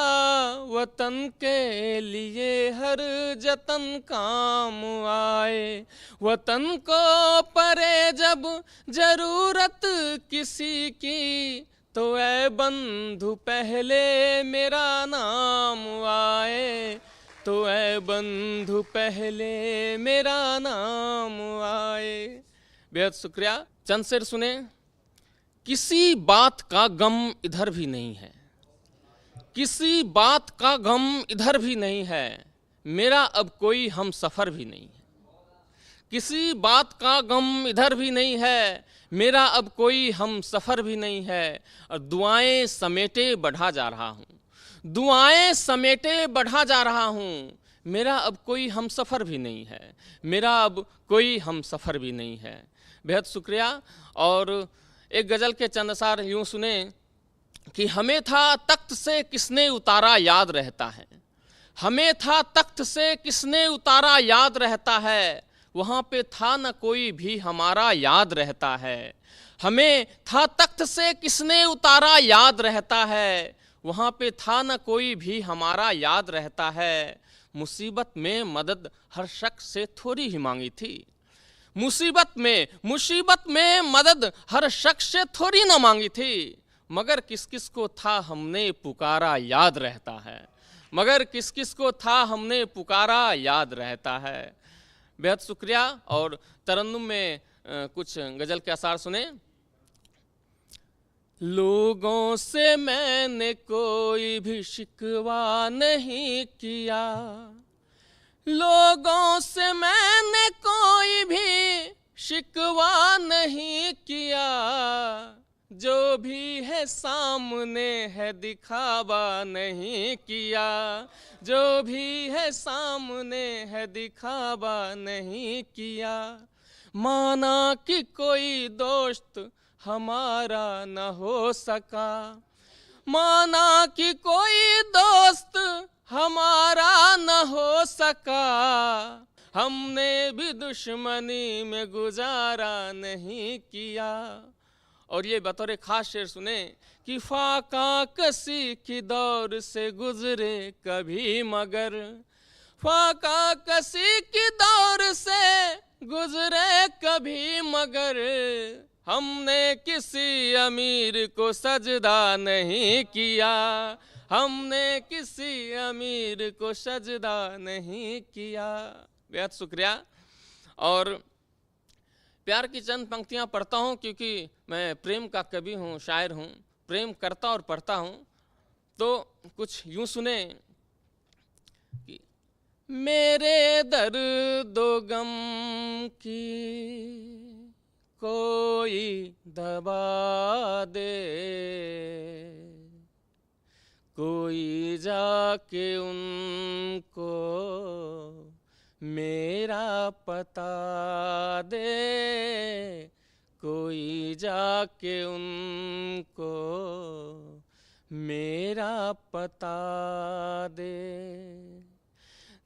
S6: वतन के लिए हर जतन काम आए, वतन को परे जब जरूरत किसी की, तो ऐ बंधु पहले मेरा नाम आए, तो ऐ बंधु पहले मेरा नाम आए। बेहद शुक्रिया। चंद शेर सुने। किसी बात का गम इधर भी नहीं है, किसी बात का गम इधर भी नहीं है, मेरा अब कोई हम सफ़र भी नहीं है। किसी बात का गम इधर भी नहीं है, मेरा अब कोई हम सफ़र भी नहीं है। और दुआएं समेटे बढ़ा जा रहा हूँ, दुआएं समेटे बढ़ा जा रहा हूँ, मेरा अब कोई हम सफ़र भी नहीं है, मेरा अब कोई हम सफ़र भी नहीं है। बेहद शुक्रिया। और एक गज़ल के चंद अशार यूँ सुने कि हमें था तख्त से किसने उतारा याद रहता है, हमें था तख्त से किसने उतारा याद रहता है, वहाँ पे था न कोई भी हमारा याद रहता है। हमें था तख्त से किसने उतारा याद रहता है, वहाँ पे था न कोई भी हमारा याद रहता है। मुसीबत में मदद हर शख्स से थोड़ी ही मांगी थी, मुसीबत में मदद हर शख्स से थोड़ी ना मांगी थी, मगर किस किस को था हमने पुकारा याद रहता है, मगर किस किस को था हमने पुकारा याद रहता है। बेहद शुक्रिया। और तरन्नुम में कुछ गज़ल के अशार सुने। लोगों से मैंने कोई भी शिकवा नहीं किया, लोगों से मैंने कोई भी शिकवा नहीं किया, जो भी है सामने है दिखावा नहीं किया, जो भी है सामने है दिखावा नहीं किया। माना कि कोई दोस्त हमारा न हो सका, माना कि कोई दोस्त हमारा न हो सका, हमने भी दुश्मनी में गुजारा नहीं किया। और ये बतौर खास शेर सुने कि फाका कसी की दौर से गुजरे कभी मगर, फाका कसी की दौर से गुजरे कभी मगर, हमने किसी अमीर को सजदा नहीं किया, हमने किसी अमीर को सजदा नहीं किया। बेहद शुक्रिया। और प्यार की चंद पंक्तियाँ पढ़ता हूँ क्योंकि मैं प्रेम का कवि हूँ, शायर हूँ, प्रेम करता और पढ़ता हूँ। तो कुछ यूँ सुने कि मेरे दर्दो गम की कोई दबा दे, कोई जाके उनको मेरा पता दे, कोई जाके उनको मेरा पता दे।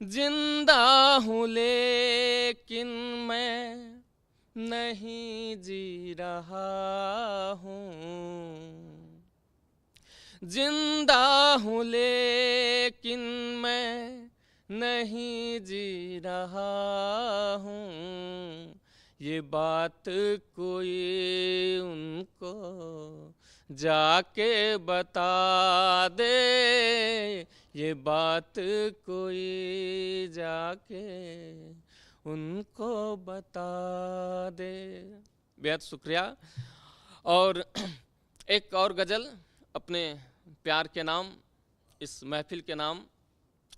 S6: जिंदा हूँ लेकिन मैं नहीं जी रहा हूँ, जिंदा हूँ लेकिन मैं नहीं जी रहा हूँ, ये बात कोई उनको जाके बता दे, ये बात कोई जाके उनको बता दे। बेहद शुक्रिया। और एक और गज़ल अपने प्यार के नाम, इस महफिल के नाम,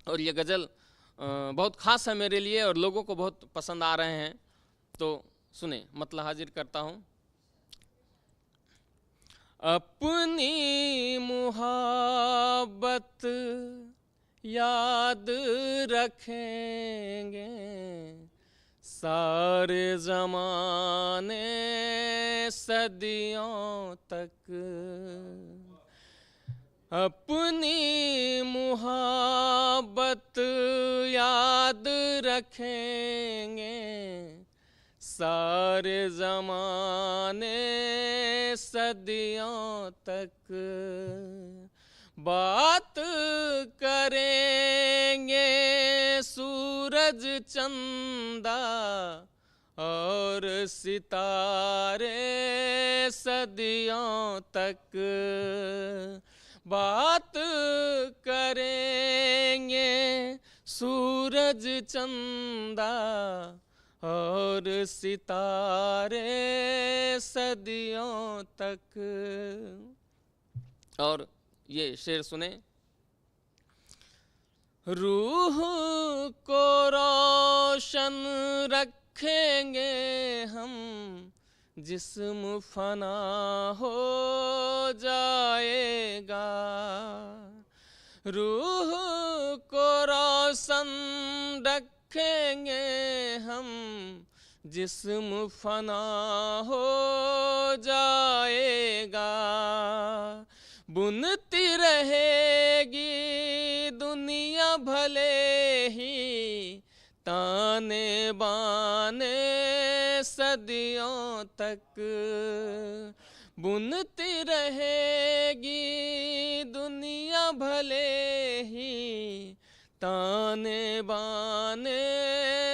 S6: और ये गज़ल बहुत ख़ास है मेरे लिए और लोगों को बहुत पसंद आ रहे हैं, तो सुने, मतलब हाजिर करता हूँ। अपनी मुहब्बत याद रखेंगे सारे ज़माने सदियों तक, अपनी मुहब्बत याद रखेंगे सारे ज़माने सदियों तक, बात करेंगे सूरज चंदा और सितारे सदियों तक, बात करेंगे सूरज चंदा और सितारे सदियों तक। और ये शेर सुने। रूह को रोशन रखेंगे हम, जिस्म फना हो जाएगा। रूह को रोशन रखेंगे हम, जिस्म फना हो जाएगा। बुनती रहेगी दुनिया भले ही, ताने बाने सदियों तक। बुनती रहेगी दुनिया भले ही, ताने बाने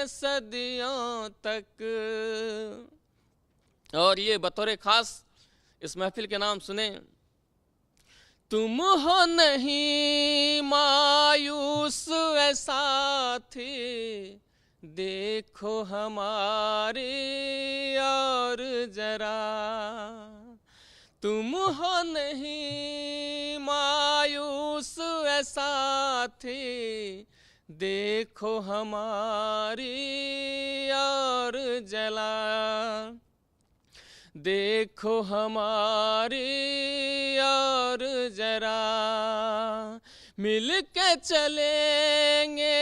S6: सदियों तक। और ये बतौर खास इस महफिल के नाम सुने। तुम हो नहीं मायूस ऐ साथी, देखो हमारी और जरा। तुम हो नहीं मायूस ऐ साथी, देखो हमारी और जला। देखो हमारी और जरा। मिल के चलेंगे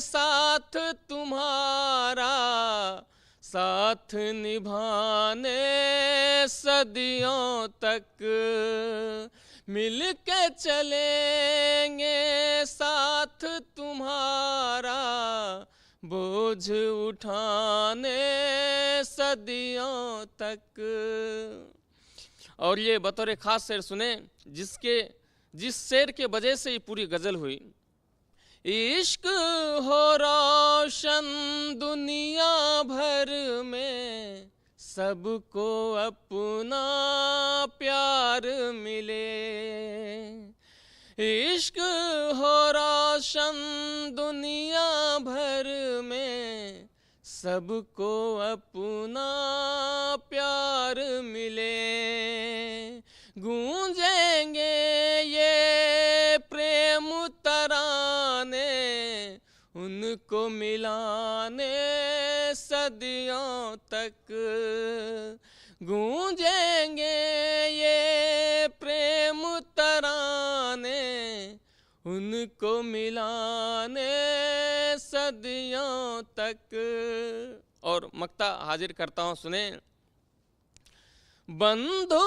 S6: साथ तुम्हारा, साथ निभाने सदियों तक। मिल के चलेंगे साथ तुम्हारा, बोझ उठाने सदियों तक। और ये बतौर खास शेर सुने, जिस शेर के वजह से ये पूरी गजल हुई। इश्क हो रोशन दुनिया भर में, सबको अपना प्यार मिले। इश्क हो रोशन दुनिया भर में, सबको अपना प्यार मिले। गूंजेंगे ये प्रेम तराने, उनको मिलाने सदियों तक। गूंजेंगे ये प्रेम तराने, उनको मिलाने सदियों तक। और मक्ता हाजिर करता हूँ, सुने। बंधु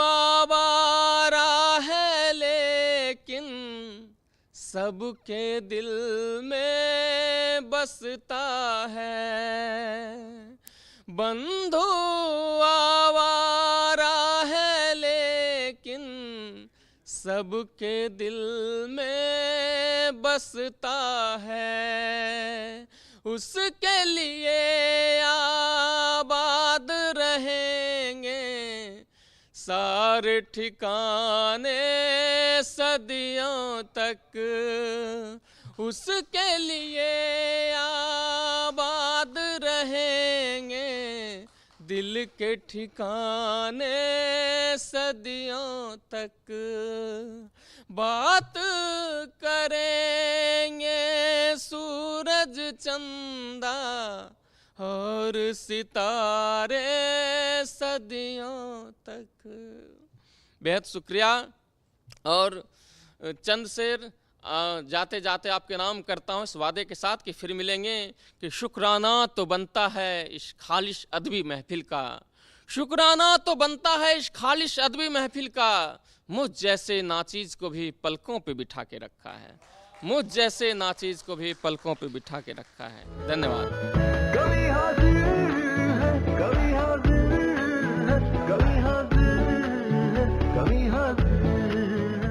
S6: आवारा है लेकिन, सबके दिल में बसता है। बंधु आवारा है लेकिन, सबके दिल में बसता है। उसके लिए आबाद रहेंगे सारे ठिकाने सदियों तक। उसके लिए आबाद रहेंगे दिल के ठिकाने सदियों तक। बात करेंगे सूरज चंदा और सितारे सदियों तक। बेहद शुक्रिया। और चंद शेर जाते जाते आपके नाम करता हूँ इस वादे के साथ कि फिर मिलेंगे, कि शुक्राना तो बनता है इस खालिश अदबी महफिल का। शुक्राना तो बनता है इस खालिश अदबी महफिल का, मुझ जैसे नाचीज को भी पलकों पे बिठा के रखा है। मुझ जैसे नाचीज को भी पलकों पे बिठा के रखा है। धन्यवाद।
S3: कभी हाजिर है, कभी हाजिर है, कभी हाजिर है, कभी हाजिर।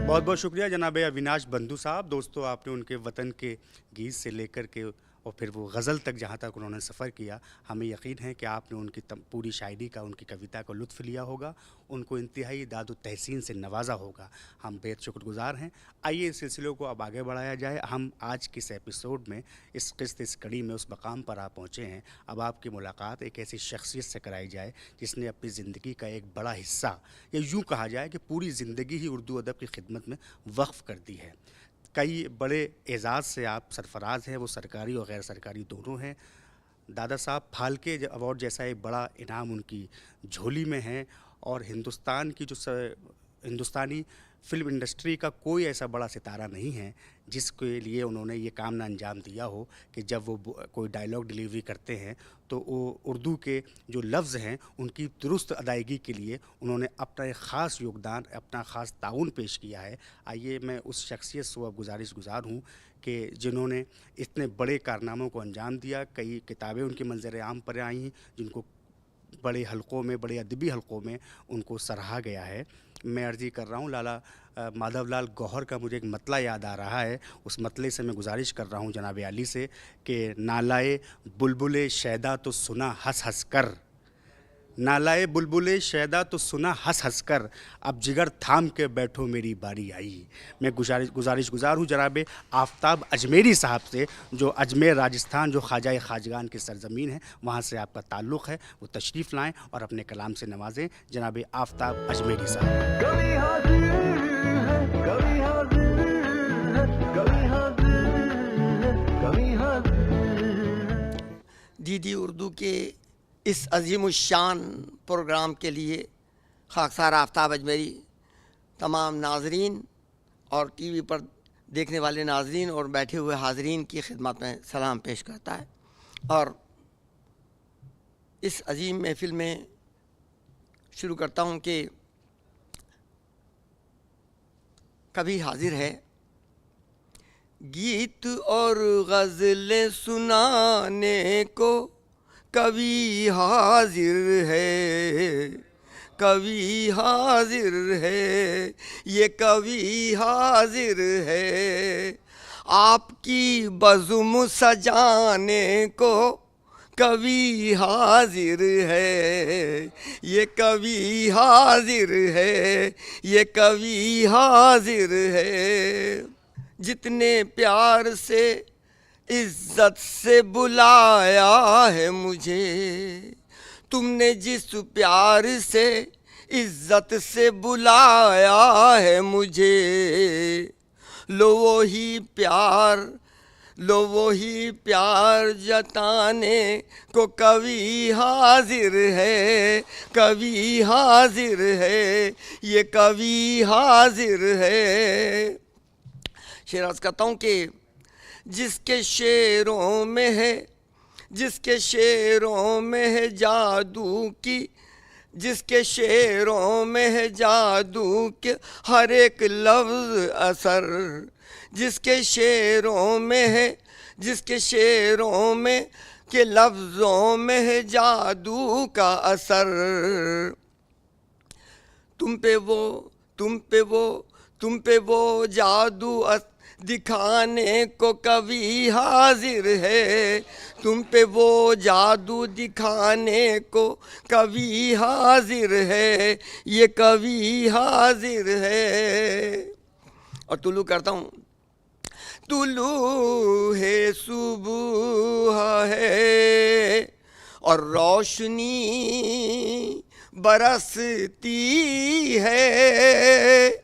S1: बहुत बहुत शुक्रिया जनाब अविनाश बंधु साहब। दोस्तों, आपने उनके वतन के गीत से लेकर के और फिर वो गज़ल तक जहाँ तक उन्होंने सफ़र किया, हमें यकीन है कि आपने उनकी पूरी शायरी का, उनकी कविता का लुत्फ़ लिया होगा, उनको इंतहाई दाद व तहसीन से नवाजा होगा। हम बेहद शुक्रगुज़ार हैं। आइए इस सिलसिले को अब आगे बढ़ाया जाए। हम आज के इस एपिसोड में, इस किस्त, इस कड़ी में उस मकाम पर आप पहुँचे हैं। अब आपकी मुलाकात एक ऐसी शख्सियत से कराई जाए जिसने अपनी ज़िंदगी का एक बड़ा हिस्सा, या यूँ कहा जाए कि पूरी ज़िंदगी ही उर्दू अदब की खिदमत में वक्फ़ कर दी है। कई बड़े एजाज़ से आप सरफराज हैं, वो सरकारी और गैर सरकारी दोनों हैं। दादा साहब फाल्के अवार्ड जैसा एक बड़ा इनाम उनकी झोली में है, और हिंदुस्तान की हिंदुस्तानी फ़िल्म इंडस्ट्री का कोई ऐसा बड़ा सितारा नहीं है जिसके लिए उन्होंने ये काम ना अंजाम दिया हो कि जब वो कोई डायलॉग डिलीवरी करते हैं तो वो उर्दू के जो लफ्ज़ हैं उनकी दुरुस्त अदायगी के लिए उन्होंने अपना एक ख़ास योगदान, अपना ख़ास ताउन पेश किया है। आइए मैं उस शख्सियत से अब गुज़ार हूँ कि जिन्होंने इतने बड़े कारनामों को अंजाम दिया। कई किताबें उनके मंज़र आम पर आई हैं जिनको बड़े हलक़ों में, बड़े अदबी हलक़ों में उनको सराहा गया है। मैं अर्ज़ी कर रहा हूँ, लाला माधवलाल गौहर का मुझे एक मतला याद आ रहा है। उस मतले से मैं गुजारिश कर रहा हूँ जनाब अली से कि नालाए बुलबुले शैदा तो सुना हंस हंस कर, नालाए बुलबुले शैदा तो सुना हंस हंस कर, अब जिगर थाम के बैठो मेरी बारी आई। मैं गुजारिश हूँ जनाब आफ्ताब अजमेरी साहब से, जो अजमेर राजस्थान, जो ख्वाजा खाजगान की सरज़मीन है, वहाँ से आपका ताल्लुक़ है। वो तशरीफ़ लाएँ और अपने कलाम से नवाजें। जनाब आफ्ताब अजमेरी साहब।
S3: कभी हाजिर है, कभी हाजिर है, कभी हाजिर है, कभी हाजिर है।
S7: डीडी उर्दू के इस अजीमुशान प्रोग्राम के लिए खाकसार आफ्ताब अजमेरी तमाम नाजरीन और टीवी पर देखने वाले नाजरीन और बैठे हुए हाजरीन की खिदमत में सलाम पेश करता है। और इस अजीम महफिल में शुरू करता हूँ कि कभी हाजिर है। गीत और गज़लें सुनाने को कभी हाजिर है, कभी हाजिर है, ये कभी हाजिर है। आपकी बज़ुम सजाने को कभी हाजिर है, ये कभी हाजिर है, ये कभी हाजिर है। जितने प्यार से इज्जत से बुलाया है मुझे, तुमने जिस प्यार से इज्जत से बुलाया है मुझे, लो वही प्यार, लो वही प्यार जताने को कभी हाजिर है, कभी हाजिर है, ये कभी हाजिर है। शेराज कहता हूँ कि जिसके शेरों में है, जिसके शेरों में है जादू की, जिसके शेरों में है जादू के हर एक लफ्ज़ असर, जिसके शेरों में है, जिसके शेरों में के लफ्ज़ों में है जादू का असर। तुम पे वो जादू दिखाने को कभी हाजिर है, तुम पे वो जादू दिखाने को कभी हाजिर है, ये कभी हाजिर है। और तुलू करता हूँ। तुलू है सुबह है और रोशनी बरसती है,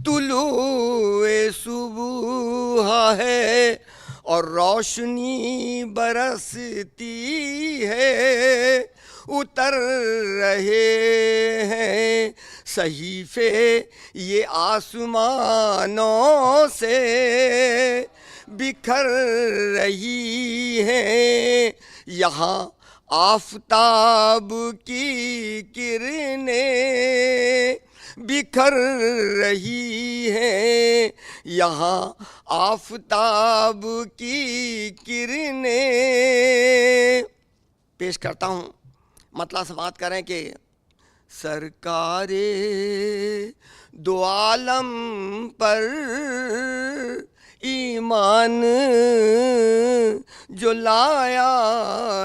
S7: तुलूए सुबह है और रोशनी बरसती है। उतर रहे हैं सहीफे ये आसमानों से, बिखर रही हैं यहाँ आफताब की किरणें, बिखर रही हैं यहाँ आफताब की किरणें। पेश करता हूँ, मतलब समाप्त करें कि सरकारे दो आलम पर ईमान जो लाया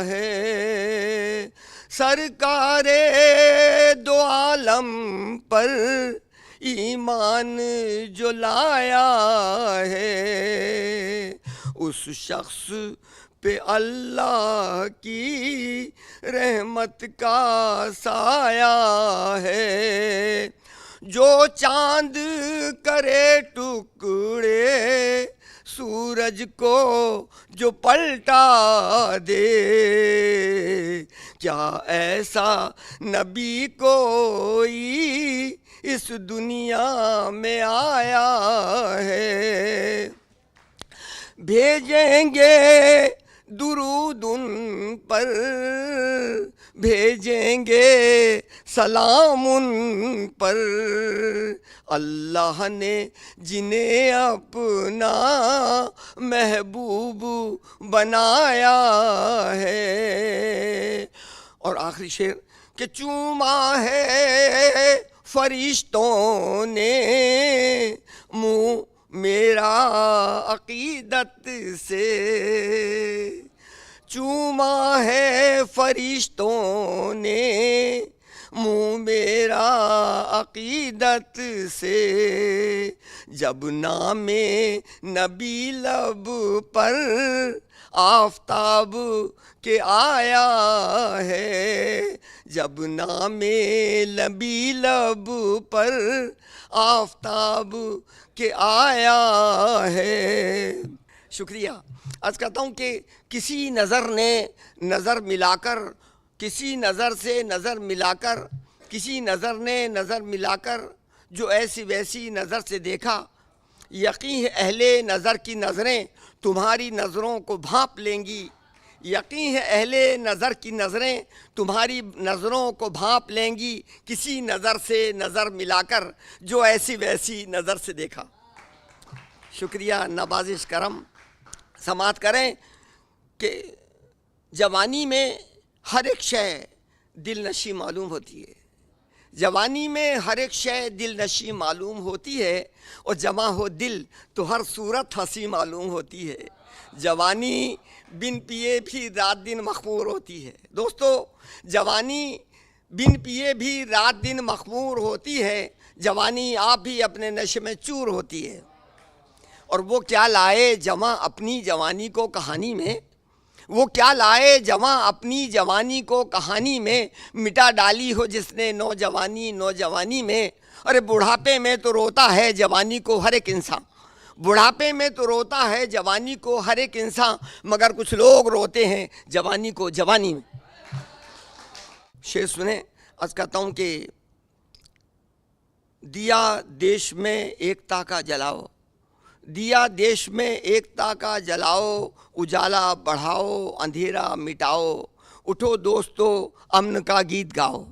S7: है, सरकारे दो आलम पर ईमान जो लाया है, उस शख्स पे अल्लाह की रहमत का साया है। जो चांद करे टुकड़े सूरज को जो पलटा दे, क्या ऐसा नबी कोई इस दुनिया में आया है। भेजेंगे दुरूद उन पर, भेजेंगे सलाम उन पर, अल्लाह ने जिन्हें अपना महबूब बनाया है। और आखिरी शेर कि चूमा है फरिश्तों ने मुँह मेरा अकीदत से, चूमा है फरिश्तों ने मुँह मेरा अकीदत से। जब नामे नबी लब पर आफताब के आया है, जब नामे नबी लब पर आफताब के आया है। शुक्रिया। आज कहता हूँ कि किसी नज़र ने नज़र मिलाकर, किसी नज़र से नज़र मिलाकर, किसी नज़र ने नज़र मिलाकर जो ऐसी वैसी नज़र से देखा, यकीन है अहले नज़र की नज़रें तुम्हारी नज़रों को भांप लेंगी, यकीन है अहले नज़र की नज़रें तुम्हारी नज़रों को भांप लेंगी, किसी नज़र से नज़र मिलाकर जो ऐसी वैसी नज़र से देखा। शुक्रिया, नवाजिश करम। समात करें कि जवानी में हर एक शय दिल नशी मालूम होती है, जवानी में हर एक शय दिल नशी मालूम होती है, और जमा हो दिल तो हर सूरत हंसी मालूम होती है। जवानी बिन पिए भी रात दिन मखमूर होती है। दोस्तों, जवानी बिन पिए भी रात दिन मखमूर होती है, जवानी आप भी अपने नशे में चूर होती है। और वो क्या लाए जमा अपनी जवानी को कहानी में, वो क्या लाए जमा अपनी जवानी को कहानी में, मिटा डाली हो जिसने नौजवानी नौजवानी में। अरे बुढ़ापे में तो रोता है जवानी को हर एक इंसान, बुढ़ापे में तो रोता है जवानी को हर एक इंसान, मगर कुछ लोग रोते हैं जवानी को जवानी में। शेर सुने। आज कहता हूँ कि दिया देश में एकता का जलाओ, दिया देश में एकता का जलाओ, उजाला बढ़ाओ अंधेरा मिटाओ। उठो दोस्तों अमन का गीत गाओ,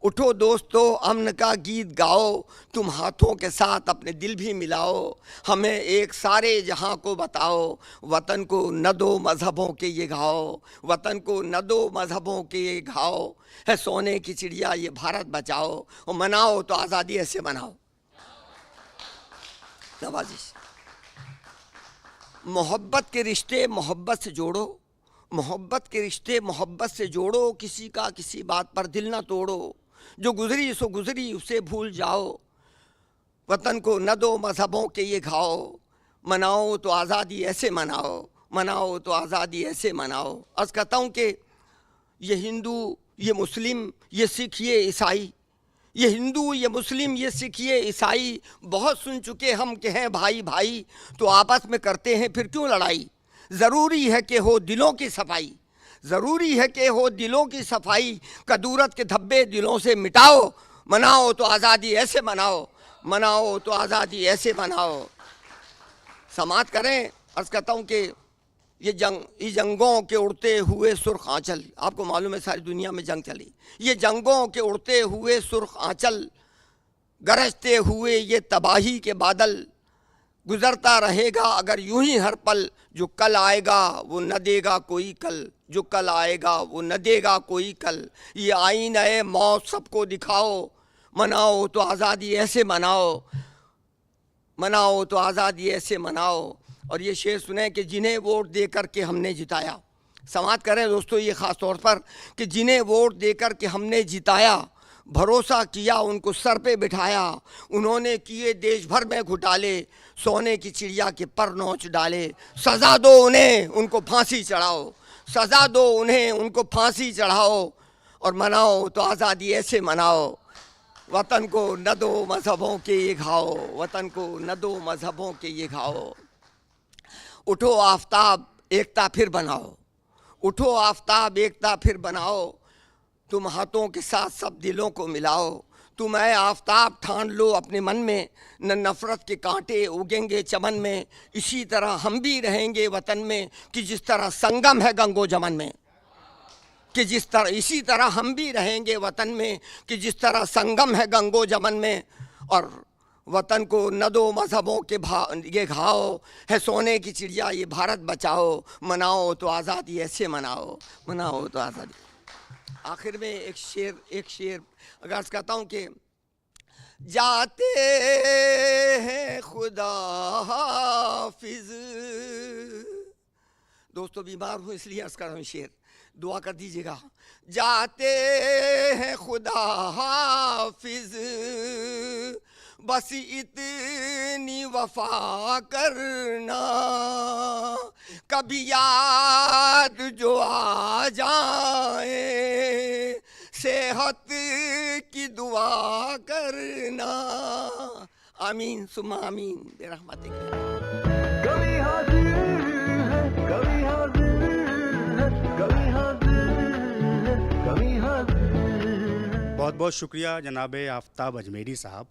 S7: उठो दोस्तों अमन का गीत गाओ, तुम हाथों के साथ अपने दिल भी मिलाओ। हमें एक सारे जहां को बताओ, वतन को न दो मजहबों के ये घाव, वतन को न दो मजहबों के ये घाव। है सोने की चिड़िया ये भारत बचाओ, और मनाओ तो आज़ादी ऐसे मनाओ। नवाजिश। मोहब्बत के रिश्ते मोहब्बत से जोड़ो, मोहब्बत के रिश्ते मोहब्बत से जोड़ो, किसी का किसी बात पर दिल ना तोड़ो। जो गुजरी सो गुजरी उसे भूल जाओ, वतन को न दो मजहबों के ये घाव। मनाओ तो आज़ादी ऐसे मनाओ, मनाओ तो आज़ादी ऐसे मनाओ। अर्ज़ कहता हूँ कि ये हिंदू, ये मुस्लिम, ये सिख, ये ईसाई, ये हिंदू, ये मुस्लिम, ये सिख, ये ईसाई, बहुत सुन चुके हम कि हैं भाई भाई, तो आपस में करते हैं फिर क्यों लड़ाई। ज़रूरी है कि हो दिलों की सफाई, ज़रूरी है कि हो दिलों की सफाई। कदूरत के धब्बे दिलों से मिटाओ, मनाओ तो आज़ादी ऐसे मनाओ, मनाओ तो आज़ादी ऐसे मनाओ। समात करें। अर्ज़ कहता हूँ कि ये जंगों के उड़ते हुए सुर्ख आंचल, आपको मालूम है सारी दुनिया में जंग चली, ये जंगों के उड़ते हुए सुर्ख आंचल, गरजते हुए ये तबाही के बादल, गुजरता रहेगा अगर यूं ही हर पल। जो कल आएगा वो न देगा कोई कल, जो कल आएगा वो न देगा कोई कल। ये आईना है मौत सबको दिखाओ, मनाओ तो आज़ादी ऐसे मनाओ, मनाओ तो आज़ादी ऐसे मनाओ। और ये शेर सुने कि जिन्हें वोट दे कर के हमने जिताया। समाप्त करें दोस्तों ये ख़ास तौर पर कि जिन्हें वोट दे कर के हमने जिताया, भरोसा किया उनको सर पे बिठाया, उन्होंने किए देश भर में घोटाले, सोने की चिड़िया के पर नोच डाले। सज़ा दो उन्हें, उनको फांसी चढ़ाओ, सज़ा दो उन्हें, उनको फांसी चढ़ाओ, और मनाओ तो आज़ादी ऐसे मनाओ, वतन को न दो मज़हबों के ये घाओ, वतन को न दो मज़हबों के ये घाओ। उठो आफताब एकता फिर बनाओ, उठो आफताब एकता फिर बनाओ, तुम हाथों के साथ सब दिलों को मिलाओ। तुम ऐ आफताब ठान लो अपने मन में, न नफ़रत के कांटे उगेंगे चमन में। इसी तरह हम भी रहेंगे वतन में कि जिस तरह संगम है गंगो जमन में, कि जिस तरह इसी तरह हम भी रहेंगे वतन में कि जिस तरह संगम है गंगो जमन में। और वतन को न दो मज़हबों के ये घाओ, है सोने की चिड़िया ये भारत बचाओ, मनाओ तो आज़ादी ऐसे मनाओ, मनाओ तो आज़ादी। आखिर में एक शेर अगर कहता हूँ कि जाते हैं खुदा हाफिज। दोस्तों बीमार हूँ इसलिए अर्ज़ कर रहा हूँ, शेर दुआ कर दीजिएगा। जाते हैं खुदा हाफिज, बस इतनी वफा करना, कभी याद जो आ जाए, सेहत की दुआ करना। आमीन सुम्मा आमीन बेरहमतिक।
S3: कभी हाजिर है, कभी हाजिर है, कभी हाजिर है, कभी हाजिर है।
S1: बहुत बहुत शुक्रिया जनाब आफ्ताब अजमेरी साहब।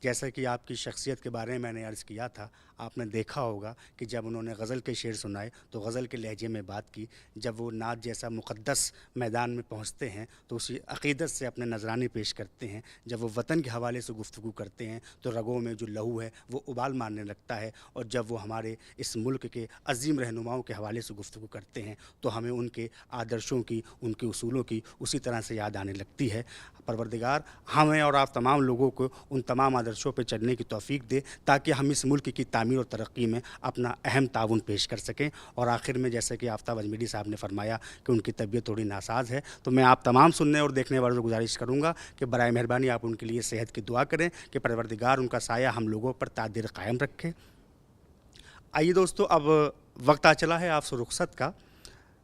S1: जैसा कि आपकी शख्सियत के बारे में मैंने अर्ज़ किया था, आपने देखा होगा कि जब उन्होंने गज़ल के शेर सुनाए तो गज़ल के लहजे में बात की। जब वो नात जैसा मुक़द्दस मैदान में पहुंचते हैं तो उसी अक़ीदत से अपने नजराने पेश करते हैं। जब वो वतन के हवाले से गुफ्तगू करते हैं तो रगों में जो लहू है वो उबाल मारने लगता है, और जब वो हमारे इस मुल्क के अज़ीम रहनुमाओं के हवाले से गुफ्तगू करते हैं तो हमें उनके आदर्शों की, उनके उसूलों की उसी तरह से याद आने लगती है। परवरदिगार हमें और आप तमाम लोगों को उन तमाम आदर्शों पर चलने की तौफीक दे ताकि हम इस मुल्क की तामीर और तरक्की में अपना अहम ताउन पेश कर सकें। और आखिर में जैसे कि आफ्ताब अजमेरी साहब ने फरमाया कि उनकी तबीयत थोड़ी नासाज है, तो मैं आप तमाम सुनने और देखने वालों से गुजारिश करूँगा कि बराए मेहरबानी आप उनके लिए सेहत की दुआ करें कि परवरदिगार उनका साया हम लोगों पर तादिर कायम रखे। आइए दोस्तों, अब वक्त आ चला है आपसे रुखसत का,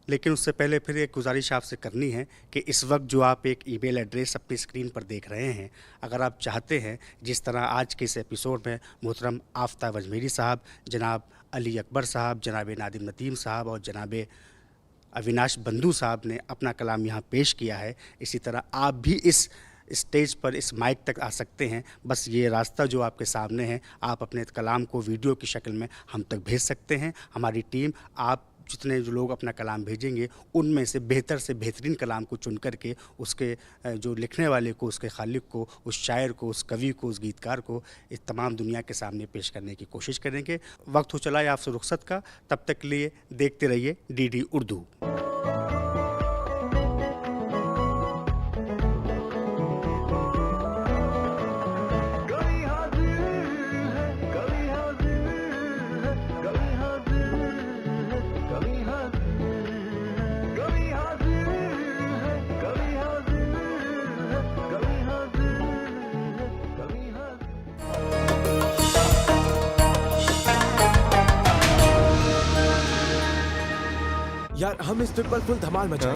S1: लेकिन उससे पहले फिर एक गुजारिश आपसे करनी है कि इस वक्त जो आप एक ईमेल एड्रेस अपनी स्क्रीन पर देख रहे हैं, अगर आप चाहते हैं जिस तरह आज के इस एपिसोड में मोहतरम आफ्ताब अजमेरी साहब, जनाब अली अकबर साहब, जनाब नादिम नदीम साहब और जनाब अविनाश बंधु साहब ने अपना कलाम यहाँ पेश किया है, इसी तरह आप भी इस स्टेज पर, इस माइक तक आ सकते हैं। बस ये रास्ता जो आपके सामने है, आप अपने कलाम को वीडियो की शक्ल में हम तक भेज सकते हैं। हमारी टीम आप जितने जो लोग अपना कलाम भेजेंगे उनमें से बेहतरीन कलाम को चुन करके उसके जो लिखने वाले को, उसके खालिक को, उस शायर को, उस कवि को, उस गीतकार को इस तमाम दुनिया के सामने पेश करने की कोशिश करेंगे। वक्त हो चला है आपसे रुखसत का, तब तक के लिए देखते रहिए DD उर्दू।
S3: कभी हाजिर है, कभी हाजिर है, कभी हाजिर है, कभी हाजिर है, कभी हाजिर है, कभी हाजिर है, कभी हाजिर है, कभी हाजिर।
S8: यार हम इस ट्रिप पर फुल धमाल मचा